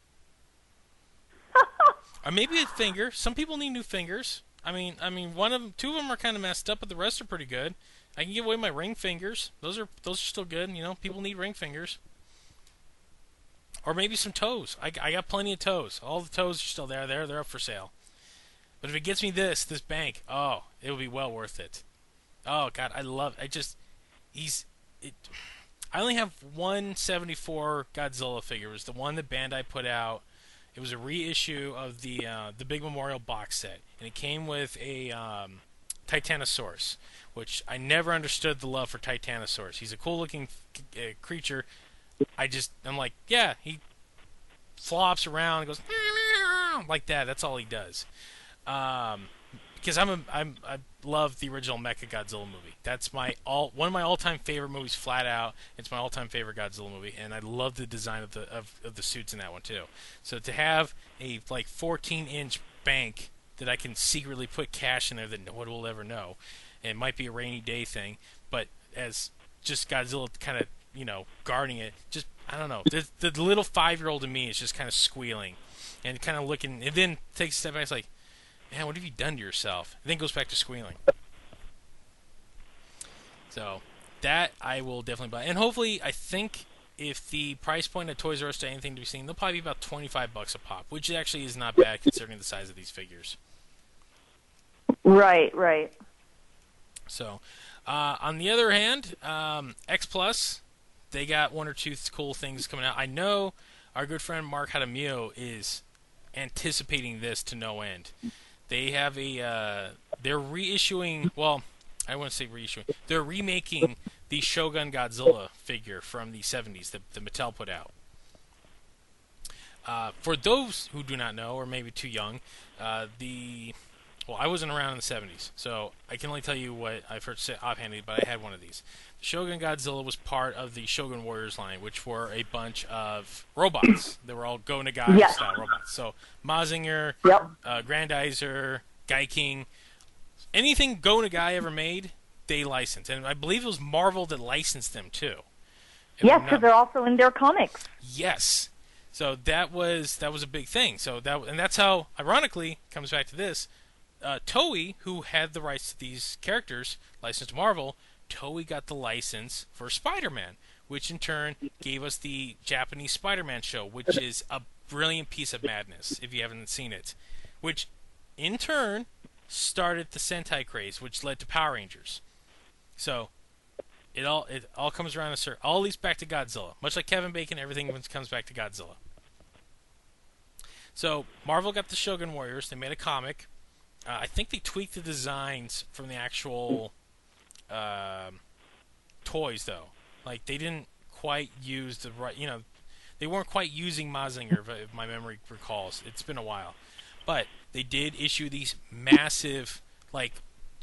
Or maybe a finger. Some people need new fingers. I mean, 2 of them are kind of messed up, but the rest are pretty good. I can give away my ring fingers. Those are still good. People need ring fingers. Or maybe some toes. I got plenty of toes. All the toes are still there. They're up for sale. But if it gets me this bank, oh, it will be well worth it. Oh God, I love. I only have one 74 Godzilla figure. It was the one that Bandai put out. It was a reissue of the big memorial box set, and it came with a Titanosaurus, which I never understood the love for Titanosaurus. He's a cool-looking creature. I'm like, yeah, he flops around and goes like that. That's all he does. Because I love the original Mechagodzilla movie. That's one of my all-time favorite movies, flat out. It's my all-time favorite Godzilla movie, and I love the design of the suits in that one too. So to have a 14-inch bank that I can secretly put cash in there that no one will ever know, and it might be a rainy day thing, but as just Godzilla kind of, guarding it, just, I don't know, the little 5-year-old in me is just kind of squealing and kind of looking, and then takes a step back, it's like, man, what have you done to yourself? And then goes back to squealing. So that I will definitely buy, and hopefully, I think if the price point at Toys R Us to anything to be seen, they'll probably be about $25 a pop, which actually is not bad considering the size of these figures. Right. So, on the other hand, X Plus, they got one or two cool things coming out. I know our good friend Mark Hadamio is anticipating this to no end. They have they're reissuing, well, I wouldn't say reissuing, they're remaking the Shogun Godzilla figure from the 70s that Mattel put out. For those who do not know, or maybe too young, well, I wasn't around in the 70s, so I can only tell you what I've heard say offhandedly, but I had one of these. The Shogun Godzilla was part of the Shogun Warriors line, which were a bunch of robots. They were all Go Nagai style robots. So Mazinger, Grandizer, Gaiking, anything Go Nagai ever made, they licensed. And I believe it was Marvel that licensed them, too. Yes, because they're also in their comics. Yes. So that was a big thing. And that's how, ironically, comes back to this. Toei, who had the rights to these characters, licensed to Marvel, Toei got the license for Spider-Man, which in turn gave us the Japanese Spider-Man show, which is a brilliant piece of madness, if you haven't seen it. Which, in turn, started the Sentai craze, which led to Power Rangers. So, it all comes around a circle. All leads back to Godzilla. Much like Kevin Bacon, everything comes back to Godzilla. So, Marvel got the Shogun Warriors. They made a comic. I think they tweaked the designs from the actual toys, though. Like, they didn't quite use the right, they weren't quite using Mazinger, if my memory recalls. It's been a while. But they did issue these massive, like,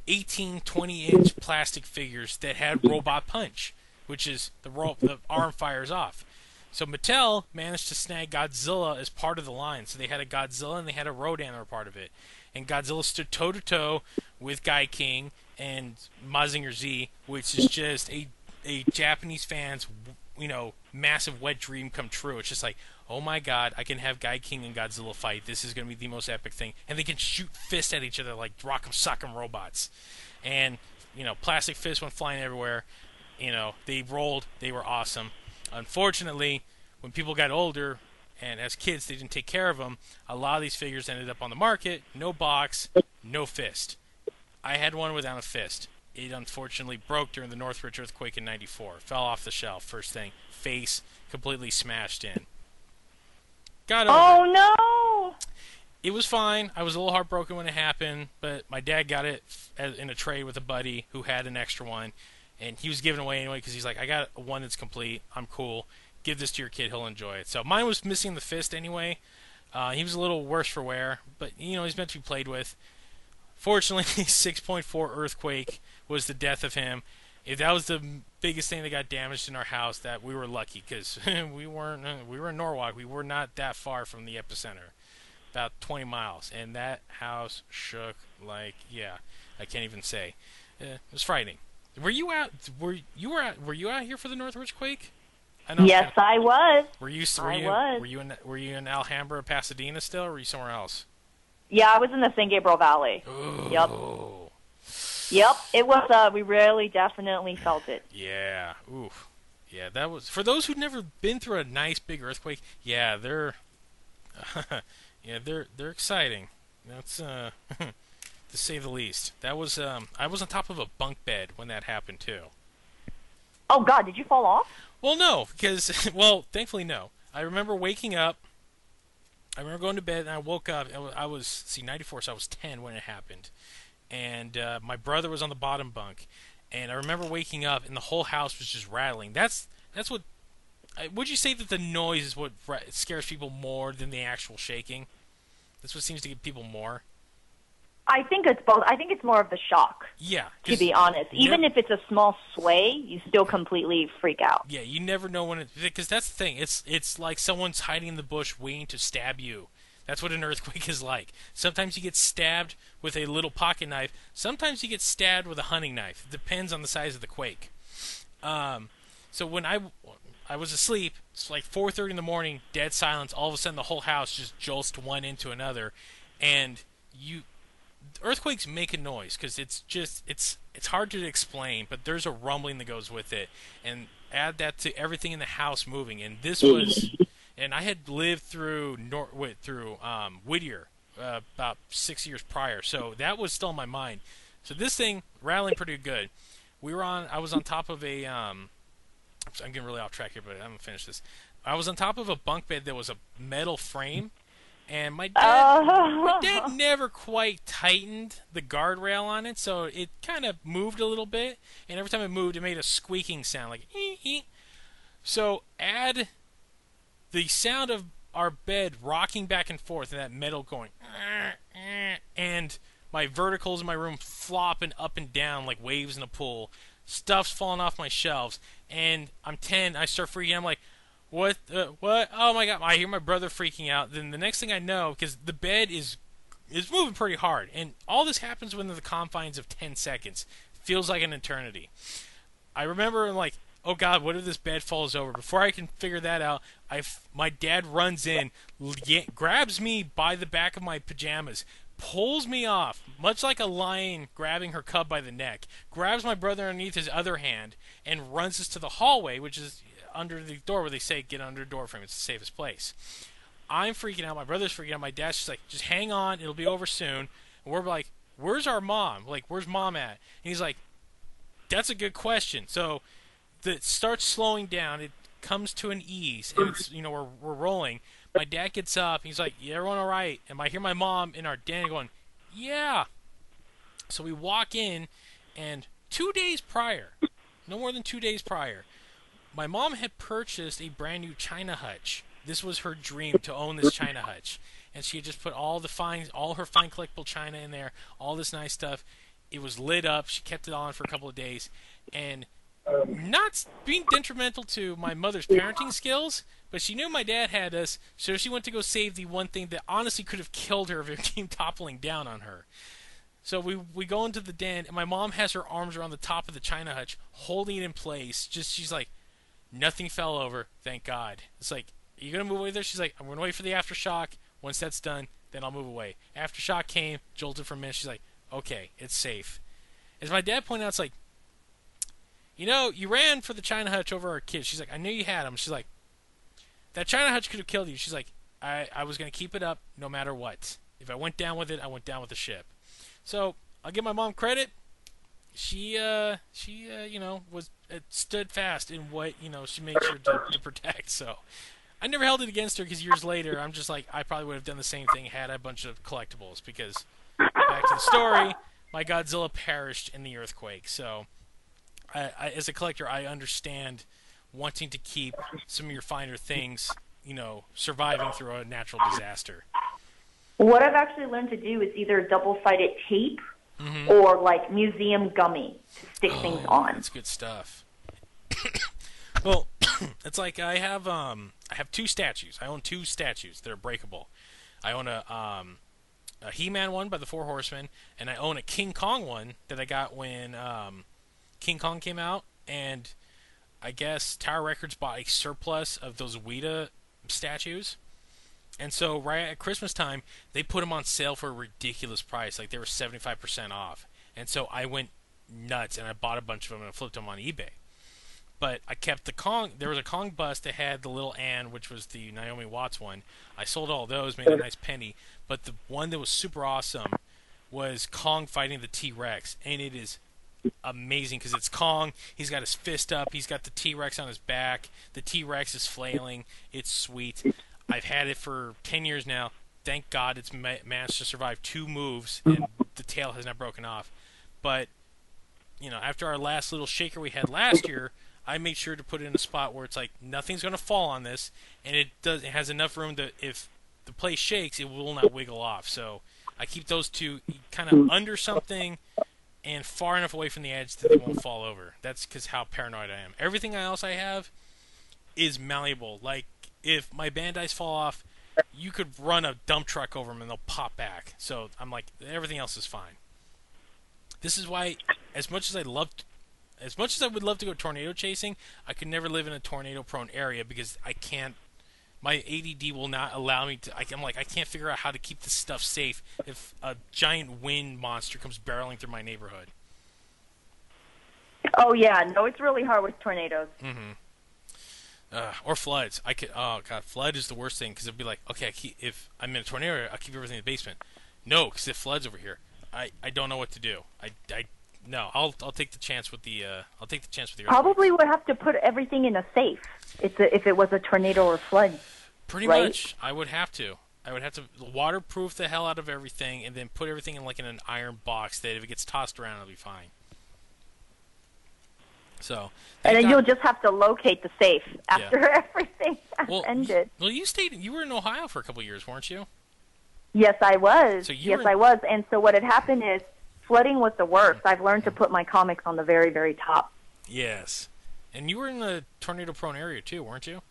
18, 20-inch plastic figures that had robot punch, which is the arm fires off. So Mattel managed to snag Godzilla as part of the line. So they had a Godzilla and they had a Rodan that were part of it. And Godzilla stood toe-to-toe with King and Mazinger Z, which is just a Japanese fan's, massive wet dream come true. It's just like, oh my god, I can have King and Godzilla fight. This is going to be the most epic thing. And they can shoot fists at each other like rock'em sock'em robots. And, plastic fists went flying everywhere. They rolled. They were awesome. Unfortunately, when people got older, and as kids they didn't take care of them, a lot of these figures ended up on the market, no box, no fist. I had one without a fist. It unfortunately broke during the Northridge earthquake in '94. Fell off the shelf, first thing. Face completely smashed in. Got over it. Oh, no! It was fine. I was a little heartbroken when it happened, but my dad got it in a trade with a buddy who had an extra one, and he was giving it away anyway because he's like, I got one that's complete. I'm cool. Give this to your kid. He'll enjoy it. So mine was missing the fist anyway. He was a little worse for wear, but, he's meant to be played with. Fortunately, 6.4 earthquake was the death of him. If that was the biggest thing that got damaged in our house, that we were lucky because we were in Norwalk. We were not that far from the epicenter, about 20 miles, and that house shook like, I can't even say. It was frightening. Were you out? Were you out here for the Northridge quake? Yes, I was. Were you in Alhambra, Pasadena still, or were you somewhere else? Yeah, I was in the San Gabriel Valley. Ooh. Yep. It was. We really, definitely felt it. Yeah. Oof. Yeah, that was for those who've never been through a nice big earthquake. Yeah, they're exciting. That's to say the least. That was. I was on top of a bunk bed when that happened too. Oh God! Did you fall off? Well, no, because thankfully no. I remember waking up. I remember going to bed and I woke up. I was 94, so I was 10 when it happened, and my brother was on the bottom bunk, and I remember waking up and the whole house was just rattling. That's what. Would you say that the noise is what scares people more than the actual shaking? That's what seems to get people more. I think it's both. I think it's more of the shock. Yeah. To be honest, even if it's a small sway, you still completely freak out. Yeah, you never know when because that's the thing. It's like someone's hiding in the bush waiting to stab you. That's what an earthquake is like. Sometimes you get stabbed with a little pocket knife. Sometimes you get stabbed with a hunting knife. It depends on the size of the quake. So when I was asleep, it's like 4:30 in the morning, dead silence. All of a sudden, the whole house just jolts one into another, and earthquakes make a noise because it's hard to explain, but there's a rumbling that goes with it, and add that to everything in the house moving. And this was, and I had lived through Whittier about 6 years prior, so that was still in my mind. So this thing rattling pretty good. I was on top of a I'm getting really off track here, but I'm gonna finish this. I was on top of a bunk bed that was a metal frame, and my dad never quite tightened the guardrail on it, so it kind of moved a little bit, and every time it moved, it made a squeaking sound, like ee. So add the sound of our bed rocking back and forth, and that metal going, and my verticals in my room flopping up and down like waves in a pool. Stuff's falling off my shelves, and I'm 10. I start freaking out. I'm like, what? Oh my god! I hear my brother freaking out. Then the next thing I know, because the bed is moving pretty hard, and all this happens within the confines of 10 seconds. Feels like an eternity. I remember, I'm like, oh god, what if this bed falls over? Before I can figure that out, my dad runs in, grabs me by the back of my pajamas, pulls me off, much like a lion grabbing her cub by the neck, grabs my brother underneath his other hand, and runs us to the hallway, which is under the door where they say get under the door frame. It's the safest place. I'm freaking out. My brother's freaking out. My dad's just like, just hang on. It'll be over soon. And we're like, where's our mom? Like, where's mom at? And he's like, that's a good question. So it starts slowing down. It comes to an ease, and it's, we're rolling. My dad gets up. He's like, yeah, everyone all right? And I hear my mom and our dad going, yeah. So we walk in, and 2 days prior, no more than 2 days prior, my mom had purchased a brand new China hutch. This was her dream, to own this China hutch. And she had just put all her fine collectible China in there, all this nice stuff. It was lit up. She kept it on for a couple of days. And not being detrimental to my mother's parenting skills, but she knew my dad had us, so she went to go save the one thing that honestly could have killed her if it came toppling down on her. So we go into the den, and my mom has her arms around the top of the China hutch, holding it in place. She's like, nothing fell over, thank God. It's like, are you going to move away there? She's like, I'm going to wait for the aftershock. Once that's done, then I'll move away. Aftershock came, jolted for a minute. She's like, okay, it's safe. As my dad pointed out, it's like, you ran for the China hutch over our kids. She's like, I knew you had them. She's like, that China hutch could have killed you. She's like, I was going to keep it up no matter what. If I went down with it, I went down with the ship. So I'll give my mom credit. She was stood fast in what she made sure to protect. So I never held it against her, because years later I'm just like, I probably would have done the same thing had I a bunch of collectibles. Because back to the story, my Godzilla perished in the earthquake. So I as a collector, I understand wanting to keep some of your finer things, surviving through a natural disaster. What I've actually learned to do is either double-sided tape or like museum gummy to stick things on. That's good stuff. Well, it's like I have 2 statues. I own 2 statues that are breakable. I own a He-Man one by the Four Horsemen, and I own a King Kong one that I got when King Kong came out, and I guess Tower Records bought a surplus of those Weta statues. And so right at Christmas time, they put them on sale for a ridiculous price. Like, they were 75% off. And so I went nuts, and I bought a bunch of them, and I flipped them on eBay. But I kept the Kong. There was a Kong bust that had the little Anne, which was the Naomi Watts one. I sold all those, made a nice penny. But the one that was super awesome was Kong fighting the T-Rex. And it is amazing, because it's Kong. He's got his fist up. He's got the T-Rex on his back. The T-Rex is flailing. It's sweet. I've had it for 10 years now. Thank God it's managed to survive 2 moves, and the tail has not broken off. But, after our last little shaker we had last year, I made sure to put it in a spot where it's like, nothing's going to fall on this, and it has enough room that if the place shakes, it will not wiggle off. So I keep those 2 kind of under something and far enough away from the edge that they won't fall over. That's because how paranoid I am. Everything else I have is malleable. Like, if my Bandais fall off, you could run a dump truck over them and they'll pop back. So I'm like, everything else is fine. This is why, as much as I would love to go tornado chasing, I could never live in a tornado-prone area because I can't. My ADD will not allow me to. I'm like, I can't figure out how to keep this stuff safe if a giant wind monster comes barreling through my neighborhood. Oh yeah, no, it's really hard with tornadoes. Or floods. Oh god, flood is the worst thing because it'd be like, okay, if I'm in a tornado area, I'll keep everything in the basement. No, because it floods over here. I don't know what to do. No, I'll take the chance with the Probably would have to put everything in a safe if it was a tornado or flood. Pretty much, I would have to waterproof the hell out of everything and then put everything in an iron box that if it gets tossed around, it'll be fine. So, and then you'll just have to locate the safe after everything has ended. Well, you were in Ohio for a couple of years, weren't you? Yes, I was. I was. And so what had happened is flooding was the worst. I've learned to put my comics on the very, very top. Yes. And you were in the tornado-prone area, too, weren't you?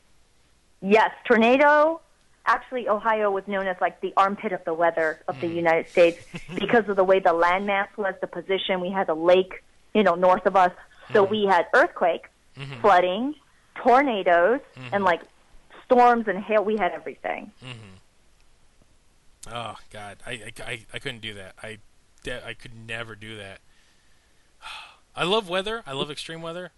Yes. Tornado, actually, Ohio was known as like the armpit of the weather of the United States because of the way the landmass was, the position. We had a lake, north of us. So we had earthquakes, flooding, tornadoes, and like storms and hail. We had everything. Oh God, I couldn't do that. I could never do that. I love weather. I love extreme weather.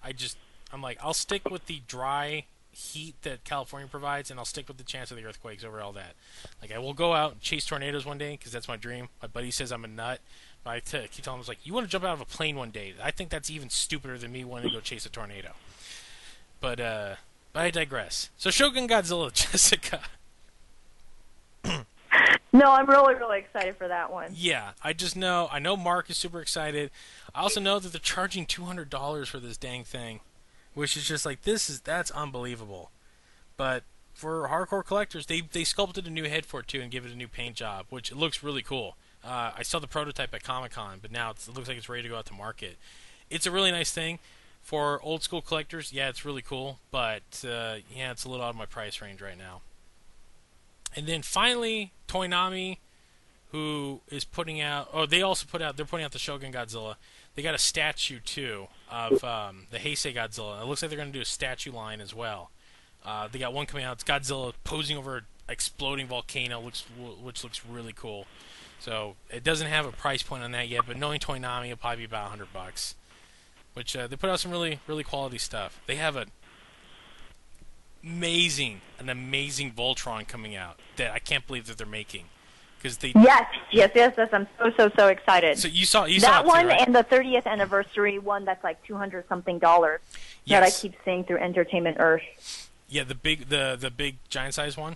I'm like, I'll stick with the dry heat that California provides, and I'll stick with the chance of the earthquakes over all that. Like, I will go out and chase tornadoes one day because that's my dream. My buddy says I'm a nut. But I keep telling him, like, you want to jump out of a plane one day. I think that's even stupider than me wanting to go chase a tornado. But I digress. So Shogun Godzilla, Jessica. No, I'm really, really excited for that one. Yeah, I know Mark is super excited. I also know that they're charging $200 for this dang thing, which is just like, that's unbelievable. But for hardcore collectors, they sculpted a new head for it too and give it a new paint job, which it looks really cool. I saw the prototype at Comic-Con, but now it looks like it's ready to go out to market. It's a really nice thing. For old school collectors, yeah, it's really cool, but it's a little out of my price range right now. And then finally, Toynami, who is putting out... Oh, they're putting out the Shogun Godzilla. They got a statue, too, of the Heisei Godzilla. It looks like they're going to do a statue line as well. They got one coming out. It's Godzilla posing over an exploding volcano, which looks really cool. So it doesn't have a price point on that yet, but knowing Toynami, it'll probably be about $100. Which they put out some really, really quality stuff. They have an amazing Voltron coming out that I can't believe that they're making. Yes, I'm so excited. So you saw that one, too, right? And the 30th anniversary one that's like $200 something that I keep seeing through Entertainment Earth. Yeah, the big giant size one.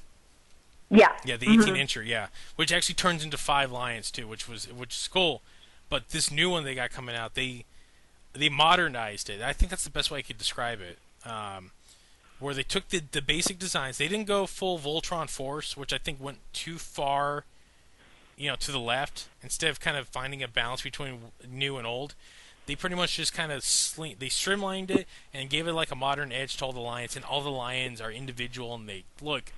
Yeah. Yeah, the 18-incher, yeah, which actually turns into 5 lions too, which is cool. But this new one they got coming out, they modernized it. I think that's the best way I could describe it. Where they took the basic designs, they didn't go full Voltron Force, which I think went too far, to the left. Instead of kind of finding a balance between new and old, they pretty much just kind of they streamlined it and gave it like a modern edge to all the lions, and all the lions are individual and they look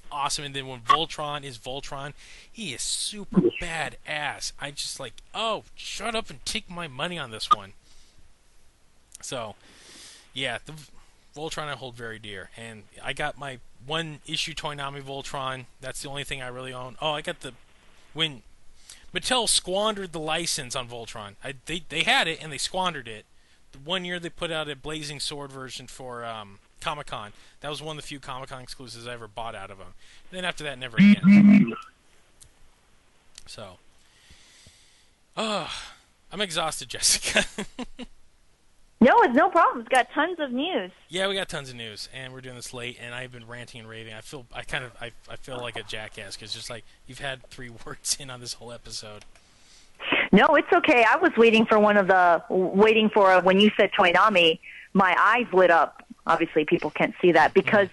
awesome. And then when Voltron is Voltron, he is super badass. I just like, oh, shut up and take my money on this one. So, yeah, the Voltron I hold very dear, and I got my one issue Toynami Voltron. That's the only thing I really own. Oh, I got when Mattel squandered the license on Voltron. They had it and they squandered it. The one year they put out a Blazing Sword version for Comic-Con. That was one of the few Comic-Con exclusives I ever bought out of them. And then after that, never again. So, I'm exhausted, Jessica. No, it's no problem. It's got tons of news. Yeah, we got tons of news, and we're doing this late, and I've been ranting and raving. I feel like a jackass because just like you've had 3 words in on this whole episode. No, it's okay. I was waiting for when you said Toynami, my eyes lit up. Obviously, people can't see that because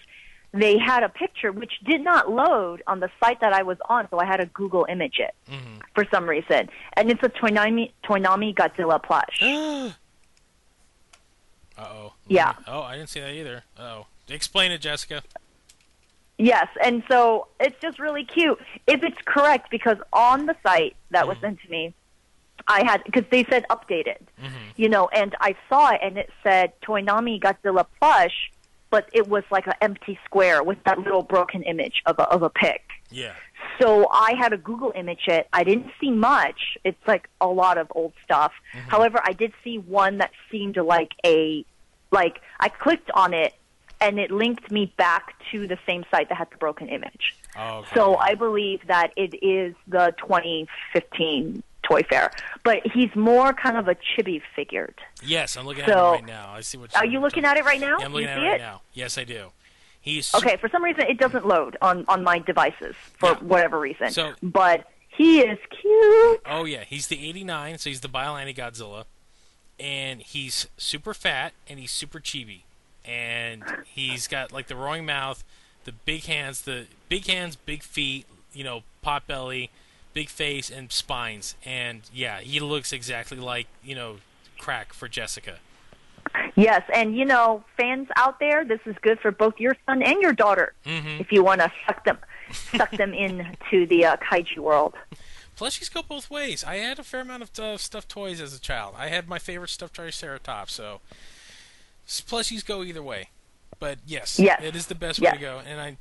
they had a picture which did not load on the site that I was on, so I had to Google image it for some reason, and it's a Toynami Godzilla plush. Uh-oh. Yeah. Oh, I didn't see that either. Uh-oh. Explain it, Jessica. Yes, and so it's just really cute. If it's correct, because on the site that was sent to me, I had, because they said updated, and I saw it, and it said Toonami Godzilla plush, but it was like an empty square with that little broken image of a pic. Yeah. So I had to Google image it. I didn't see much. It's like a lot of old stuff. However, I did see one that seemed like I clicked on it, and it linked me back to the same site that had the broken image. Oh, okay. So I believe that it is the 2015 Toy Fair. But he's more kind of a chibi figured. Yes, I'm looking at it right now. I see what Are you looking at it right now? Yeah, I'm looking at it right now. Yes, I do. Okay, for some reason it doesn't load on my devices for whatever reason. But he is cute. Oh, yeah. He's the 89, so he's the Biollante Godzilla. And he's super fat, and he's super chibi. And he's got, like, the roaring mouth, the big hands, big feet, pot belly, big face, and spines. And, yeah, he looks exactly like, Crack for Jessica. Yes, and, fans out there, this is good for both your son and your daughter if you want to suck them into the kaiju world. Plushies go both ways. I had a fair amount of stuffed toys as a child. I had my favorite stuffed Triceratops, so plushies go either way. But yes, it is the best way to go. And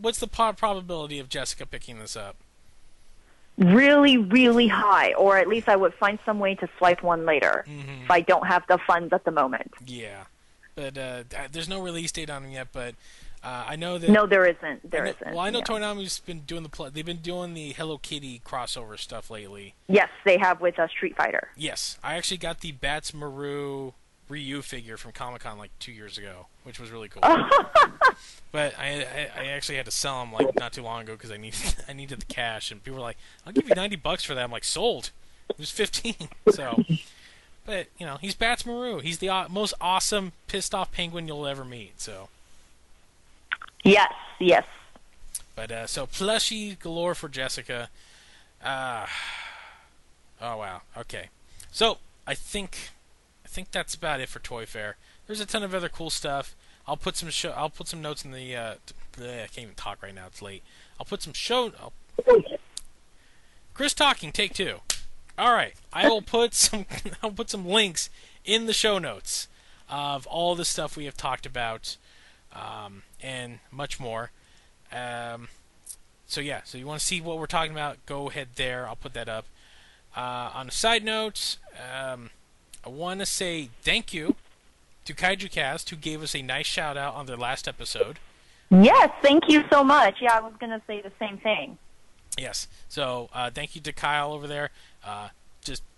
what's the probability of Jessica picking this up? Really, really high, or at least I would find some way to swipe one later if I don't have the funds at the moment. Yeah, but there's no release date on them yet, but I know that... No, there isn't. There isn't. Well, I know Toonami's been doing they've been doing the Hello Kitty crossover stuff lately. Yes, they have with Street Fighter. Yes, I actually got the Bats Maru Ryu figure from Comic-Con like 2 years ago, which was really cool. But I actually had to sell them like not too long ago because I needed the cash, and people were like, "I'll give you $90 for that." I'm like, "Sold." It was 15. So, but he's Bats Maru. He's the most awesome pissed off penguin you'll ever meet. So. Yes. But so plushie galore for Jessica. Oh wow. Okay. So I think that's about it for Toy Fair. There's a ton of other cool stuff. I'll put some notes in the. I can't even talk right now. It's late. I'll put some Chris talking. Take 2. All right. I will put some. I'll put some links in the show notes of all the stuff we have talked about, and much more. So yeah. So you want to see what we're talking about? Go ahead there. I'll put that up. On a side note, I want to say thank you to Kaiju Cast, who gave us a nice shout-out on their last episode. Yes, thank you so much. Yeah, I was going to say the same thing. Yes. So, thank you to Kyle over there.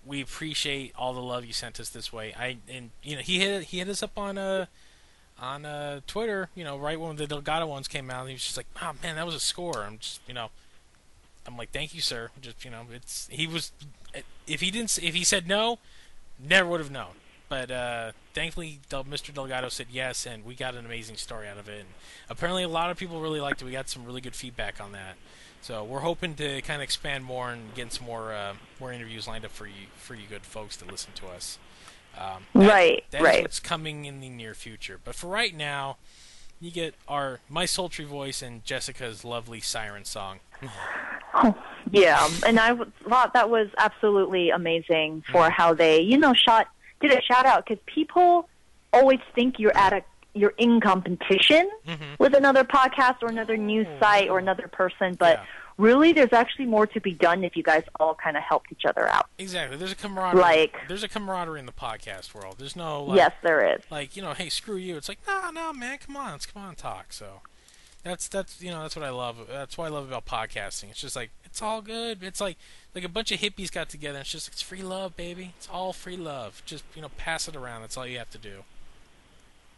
We appreciate all the love you sent us this way. He hit us up on Twitter, right when the Delgado ones came out, and he was just like, "Oh man, that was a score." I'm just, I'm like, "Thank you, sir." Just, if he said no, never would have known. But thankfully, Mr. Delgado said yes, and we got an amazing story out of it. And apparently, a lot of people really liked it. We got some really good feedback on that. So we're hoping to kind of expand more and get some more interviews lined up for you good folks to listen to us. That's what's coming in the near future. But for right now, you get my sultry voice and Jessica's lovely siren song. Oh, yeah, and I thought that was absolutely amazing for how they, did a shout out, because people always think you're in competition with another podcast or another news site or another person, but really there's actually more to be done if you guys all kind of helped each other out. Exactly. There's a camaraderie. There's a camaraderie in the podcast world. There's no yes, there is. Hey, screw you. It's like, no, man, come on, and talk. So that's what I love. That's what I love about podcasting. It's just like, it's all good. It's like a bunch of hippies got together, and it's just, it's free love, baby. It's all free love. Just, pass it around. That's all you have to do.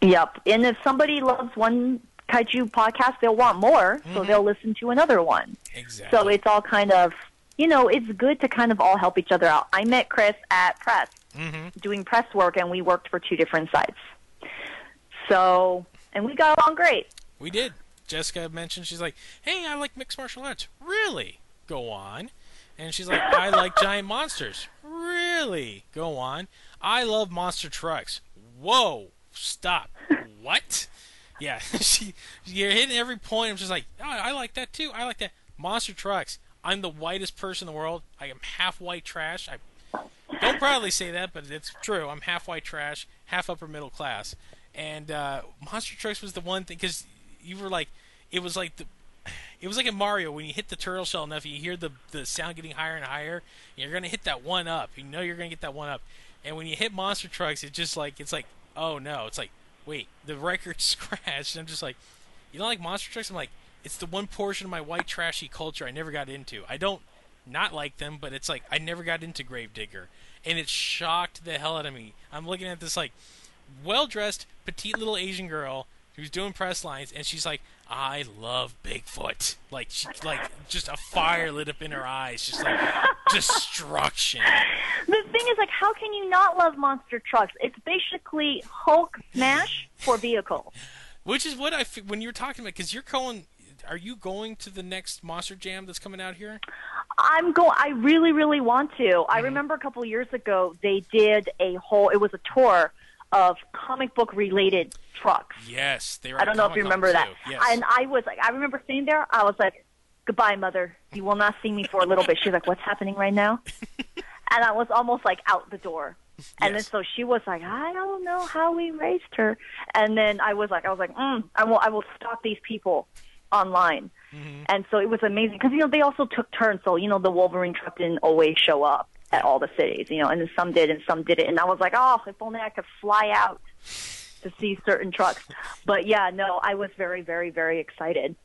Yep. And if somebody loves one Kaiju podcast, they'll want more, so they'll listen to another one. Exactly. So it's all kind of, it's good to kind of all help each other out. I met Chris at Press, doing press work, and we worked for 2 different sites. So, and we got along great. We did. Jessica mentioned, she's like, "Hey, I like mixed martial arts." Really? Go on. And she's like, "I like giant monsters." Really? Go on. "I love monster trucks." Whoa. Stop. What? Yeah, you're hitting every point. I'm just like, oh, I like that too. I like that. Monster trucks. I'm the whitest person in the world. I am half white trash. I don't proudly say that, but it's true. I'm half white trash, half upper middle class. And Monster Trucks was the one thing, because you were like, it was like in Mario, when you hit the turtle shell enough, you hear the sound getting higher and higher, and you're going to hit that one up. You know you're going to get that one up. And when you hit Monster Trucks, it's like, oh no. It's like, wait, the record's scratched. And I'm just like, you don't like Monster Trucks? I'm like, it's the one portion of my white trashy culture I never got into. I don't not like them, but it's like I never got into Gravedigger, and it shocked the hell out of me. I'm looking at this like well-dressed, petite little Asian girl who's doing press lines, and she's like, I love Bigfoot. Like, she, like, just a fire lit up in her eyes, just like destruction. The thing is, like, how can you not love Monster Trucks? It's basically Hulk smash for vehicles. Which is what when you were talking about, because are you going to the next Monster Jam that's coming out here? I really, really want to. I remember a couple of years ago they did it was a tour of comic book related trucks. Yes, they were. I don't know if you remember that. Yes. And I remember sitting there. I was like, "Goodbye, mother. You will not see me for a little bit." She's like, "What's happening right now?" And I was almost like out the door. And then so she was like, "I don't know how we raised her." And then I was like, I will stalk these people online. Mm-hmm. And so it was amazing because they also took turns. So the Wolverine truck didn't always show up at all the cities, and then some did and some didn't. And I was like, oh, if only I could fly out to see certain trucks. But yeah, no, I was very, very, very excited.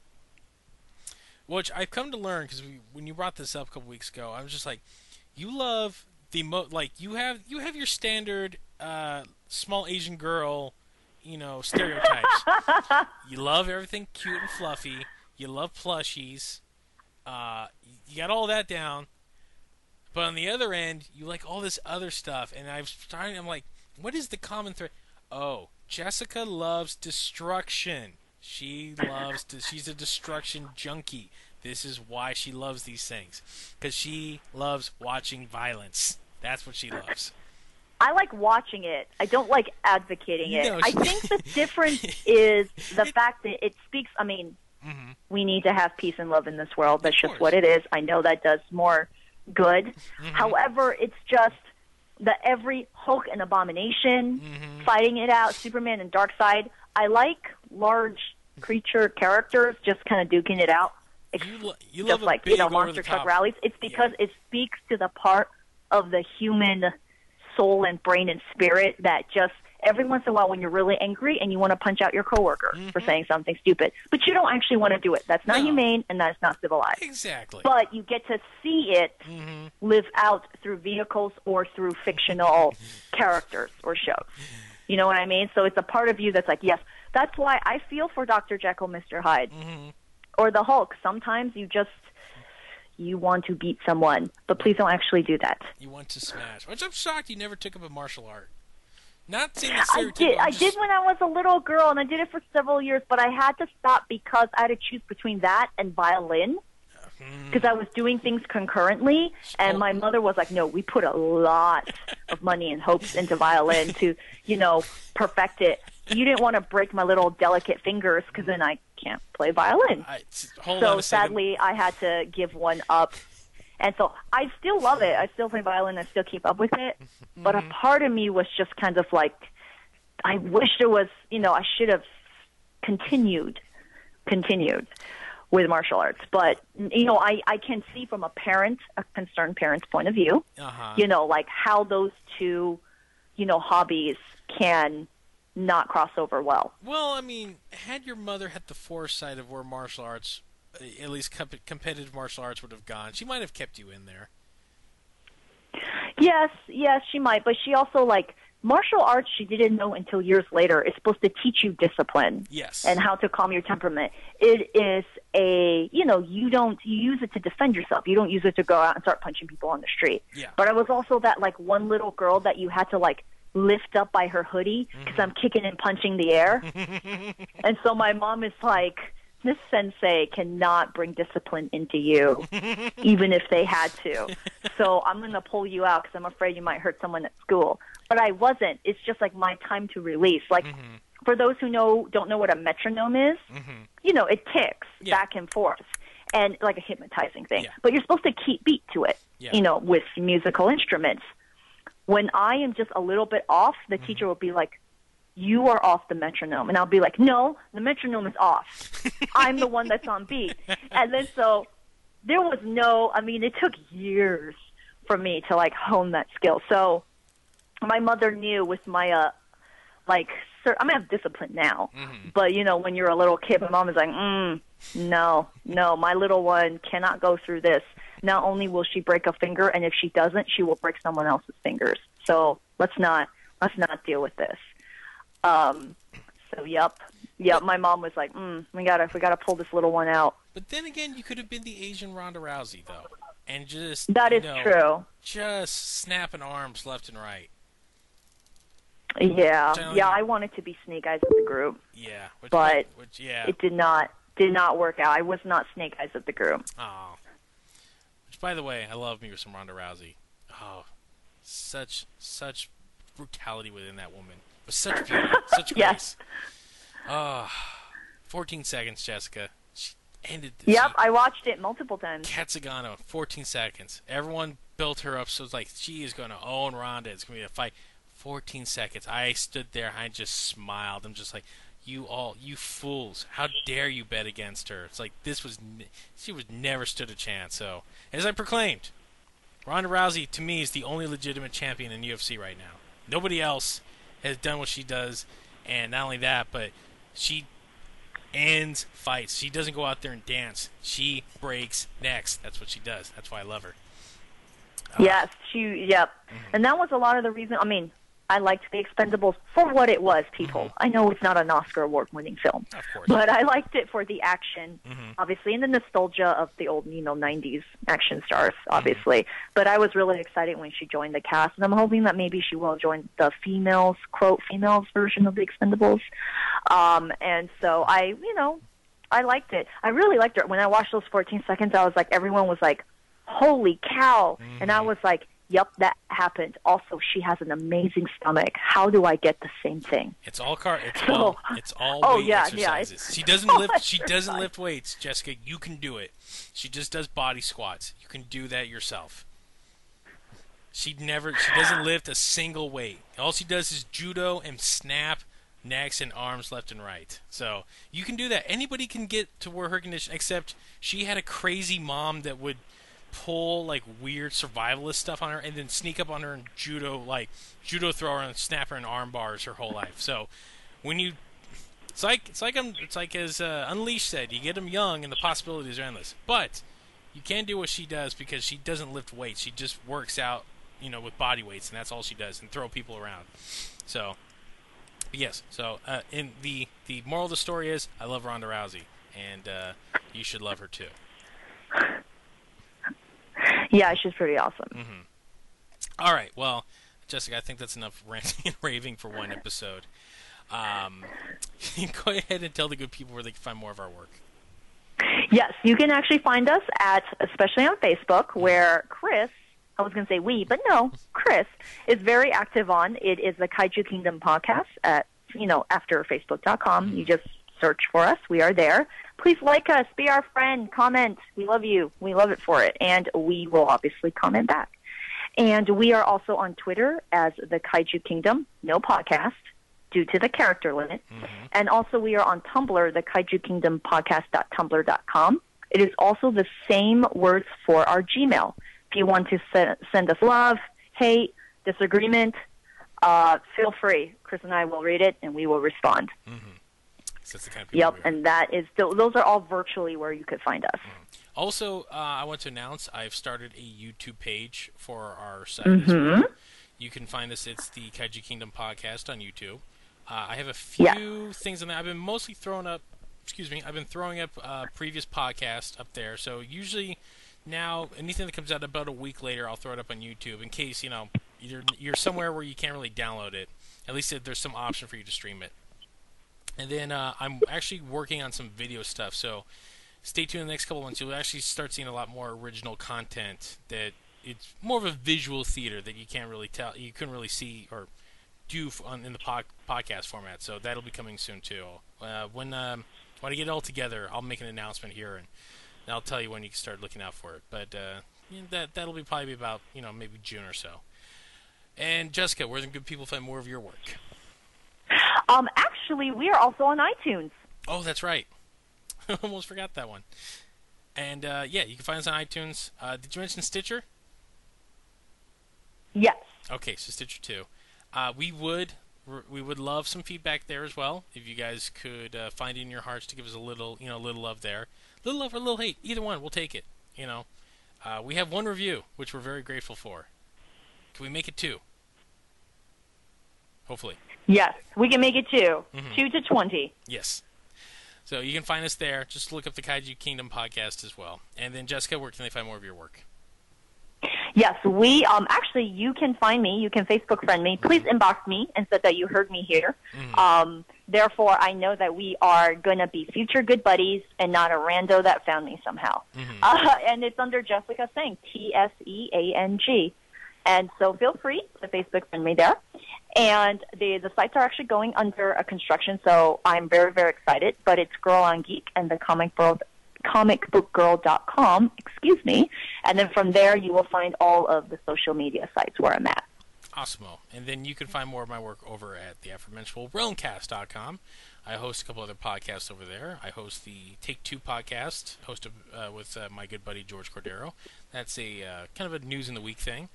Which I've come to learn, because when you brought this up a couple weeks ago, I was just like, you love you have your standard small Asian girl, stereotypes. You love everything cute and fluffy. You love plushies. You got all that down. But on the other end, you like all this other stuff. And I'm like, what is the common thread? Oh, Jessica loves destruction. She's a destruction junkie. This is why she loves these things. Because she loves watching violence. That's what she loves. I like watching it. I don't like advocating it. I think the difference is the fact that it speaks, we need to have peace and love in this world. That's just what it is. I know that does more good. Mm-hmm. However, it's just that every Hulk and Abomination fighting it out, Superman and Darkseid. I like large creature characters just kind of duking it out. You love like monster truck rallies. It's because it speaks to the part of the human soul and brain and spirit that just every once in a while when you're really angry and you want to punch out your coworker for saying something stupid, but you don't actually want to do it. That's not humane and that's not civilized. Exactly. But you get to see it live out through vehicles or through fictional characters or shows. You know what I mean? So it's a part of you that's like, yes, that's why I feel for Dr. Jekyll, Mr. Hyde, or the Hulk. Sometimes you want to beat someone, but please don't actually do that. You want to smash. Which I'm shocked you never took up a martial art. Not saying that stereotypical. I did when I was a little girl, and I did it for several years, but I had to stop because I had to choose between that and violin because I was doing things concurrently, and my mother was like, no, we put a lot of money and hopes into violin to, perfect it. You didn't want to break my little delicate fingers because then I can't play violin. So sadly, I had to give one up. And so I still love it. I still play violin. I still keep up with it. But a part of me was just kind of like, I wish there was, I should have continued with martial arts. But, I can see from a concerned parent's point of view, like how those two, hobbies can not cross over well. Well, had your mother had the foresight of where martial arts, at least competitive martial arts, would have gone, she might have kept you in there. Yes, she might. But she also, martial arts, she didn't know until years later, is supposed to teach you discipline. Yes. And how to calm your temperament. It is you use it to defend yourself. You don't use it to go out and start punching people on the street. Yeah. But I was also that, one little girl that you had to, lift up by her hoodie because I'm kicking and punching the air. And so my mom is like, this sensei cannot bring discipline into you, even if they had to. So I'm going to pull you out because I'm afraid you might hurt someone at school. But I wasn't. It's just my time to release. for those who don't know what a metronome is, you know, it ticks back and forth, and like a hypnotizing thing. Yeah. But you're supposed to keep beat to it, you know, with musical instruments. When I am just a little bit off, the teacher will be like, "You are off the metronome," and I'll be like, "No, the metronome is off. I'm the one that's on beat." And then so there was I mean, it took years for me to like hone that skill. So my mother knew with my I mean, I have discipline now, but you know, when you're a little kid, my mom is like, no, my little one cannot go through this. Not only will she break a finger, and if she doesn't, she will break someone else's fingers. So let's not deal with this. So yep. My mom was like, we gotta pull this little one out. But then again, you could have been the Asian Ronda Rousey though, and just that is true. Just snapping arms left and right. Yeah, I wanted to be Snake Eyes of the group. Yeah, but it did not work out. I was not Snake Eyes of the group. Oh, which by the way, I love me with some Ronda Rousey. Oh, such brutality within that woman, but such beauty, such grace. Yes. 14 seconds, Jessica. She ended this. Yep, I watched it multiple times. Katsugano, 14 seconds. Everyone built her up, so it's like she is going to own Ronda. It's going to be a fight. 14 seconds. I stood there. I just smiled. I'm just like, you fools! How dare you bet against her? It's like she was never stood a chance. So, as I proclaimed, Ronda Rousey to me is the only legitimate champion in UFC right now. Nobody else has done what she does, and not only that, but she ends fights. She doesn't go out there and dance. She breaks necks. That's what she does. That's why I love her. Yes, and that was a lot of the reason. I mean, I liked The Expendables for what it was, people. I know it's not an Oscar award-winning film, of course, but I liked it for the action, obviously, and the nostalgia of the old, 90s action stars, obviously. But I was really excited when she joined the cast, and I'm hoping that maybe she will join the females version of The Expendables. And so I liked it. I really liked her. When I watched those 14 seconds, I was like, everyone was like, holy cow. And I was like, yep, that happened. Also, she has an amazing stomach. How do I get the same thing? It's all weight exercises. She doesn't lift weights, Jessica. You can do it. She just does body squats. You can do that yourself. She doesn't lift a single weight. All she does is judo and snap necks and arms left and right. So you can do that. Anybody can get to where her condition, except she had a crazy mom that would pull like weird survivalist stuff on her and then sneak up on her and judo throw her and snap her in arm bars her whole life. So when you it's like as Unleashed said, you get them young and the possibilities are endless. But you can't do what she does because she doesn't lift weights. She just works out, with body weights, and that's all she does, and throw people around. So yes. So in the moral of the story is I love Ronda Rousey, and you should love her too. Yeah, she's pretty awesome. All right, well, Jessica, I think that's enough ranting and raving for one episode. Go ahead and tell the good people where they can find more of our work. Yes, you can actually find us especially on Facebook, where Chris, I was going to say we, but no, Chris is very active on. It is the Kaiju Kingdom podcast at, after Facebook.com. You just search for us. We are there. Please like us. Be our friend. Comment. We love you. We love it for it. And we will obviously comment back. And we are also on Twitter as the Kaiju Kingdom, no podcast, due to the character limit. And also we are on Tumblr, the Kaiju Kingdom podcast.tumblr.com. It is also the same words for our Gmail. If you want to send us love, hate, disagreement, feel free. Chris and I will read it, and we will respond. So the kind of yep, and that is those are all virtually where you could find us. Also, I want to announce I've started a YouTube page for our site as well. You can find us. It's the Kaiju Kingdom podcast on YouTube. I have a few things on there. I've been mostly throwing up previous podcasts up there. So usually now anything that comes out about a week later, I'll throw it up on YouTube in case you're somewhere where you can't really download it. At least there's some option for you to stream it. And then I'm actually working on some video stuff, so stay tuned in the next couple of months. You'll actually start seeing a lot more original content that it's more of a visual theater that you couldn't really see or do in the podcast format. So that'll be coming soon too. When I get it all together, I'll make an announcement here, and I'll tell you when you can start looking out for it. But that'll be probably about maybe June or so. And Jessica, where can good people find more of your work? Actually, we are also on iTunes. Oh, that's right. Almost forgot that one. And you can find us on iTunes. Did you mention Stitcher? Yes. Okay, so Stitcher too. We would love some feedback there as well. If you guys could find it in your hearts to give us a little love there, little love or a little hate, either one, we'll take it. We have 1 review, which we're very grateful for. Can we make it 2? Hopefully. Yes, we can make it 2. Mm-hmm. 2 to 20. Yes. So you can find us there. Just look up the Kaiju Kingdom podcast as well. And then, Jessica, where can they find more of your work? Yes, we actually, you can find me. You can Facebook friend me. Please inbox me and say that you heard me here. Mm-hmm. Therefore, I know that we are going to be future good buddies and not a rando that found me somehow. Mm-hmm. And it's under Jessica Sang, Tseang. And so feel free to Facebook friend me there. And the sites are actually going under a construction, so I'm very, very excited. But it's Girl on Geek and the comicbookgirl.com, excuse me. And then from there, you will find all of the social media sites where I'm at. Awesome. And then you can find more of my work over at the aforementioned realmcast.com. I host a couple other podcasts over there. I host the Take Two podcast, hosted with my good buddy George Cordero. That's a kind of a news in the week thing.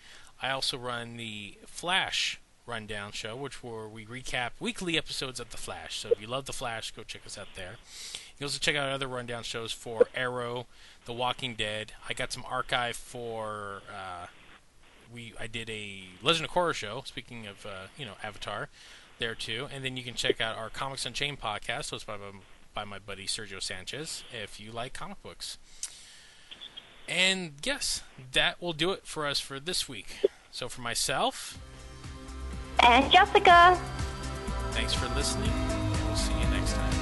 I also run the Flash Rundown show, where we recap weekly episodes of The Flash. So if you love The Flash, go check us out there. You can also check out other rundown shows for Arrow, The Walking Dead. I got some archive for I did a Legend of Korra show. Speaking of Avatar, there too. And then you can check out our Comics Unchained podcast, hosted by my buddy Sergio Sanchez, if you like comic books. And yes, that will do it for us for this week. So for myself and Jessica, thanks for listening, and we'll see you next time.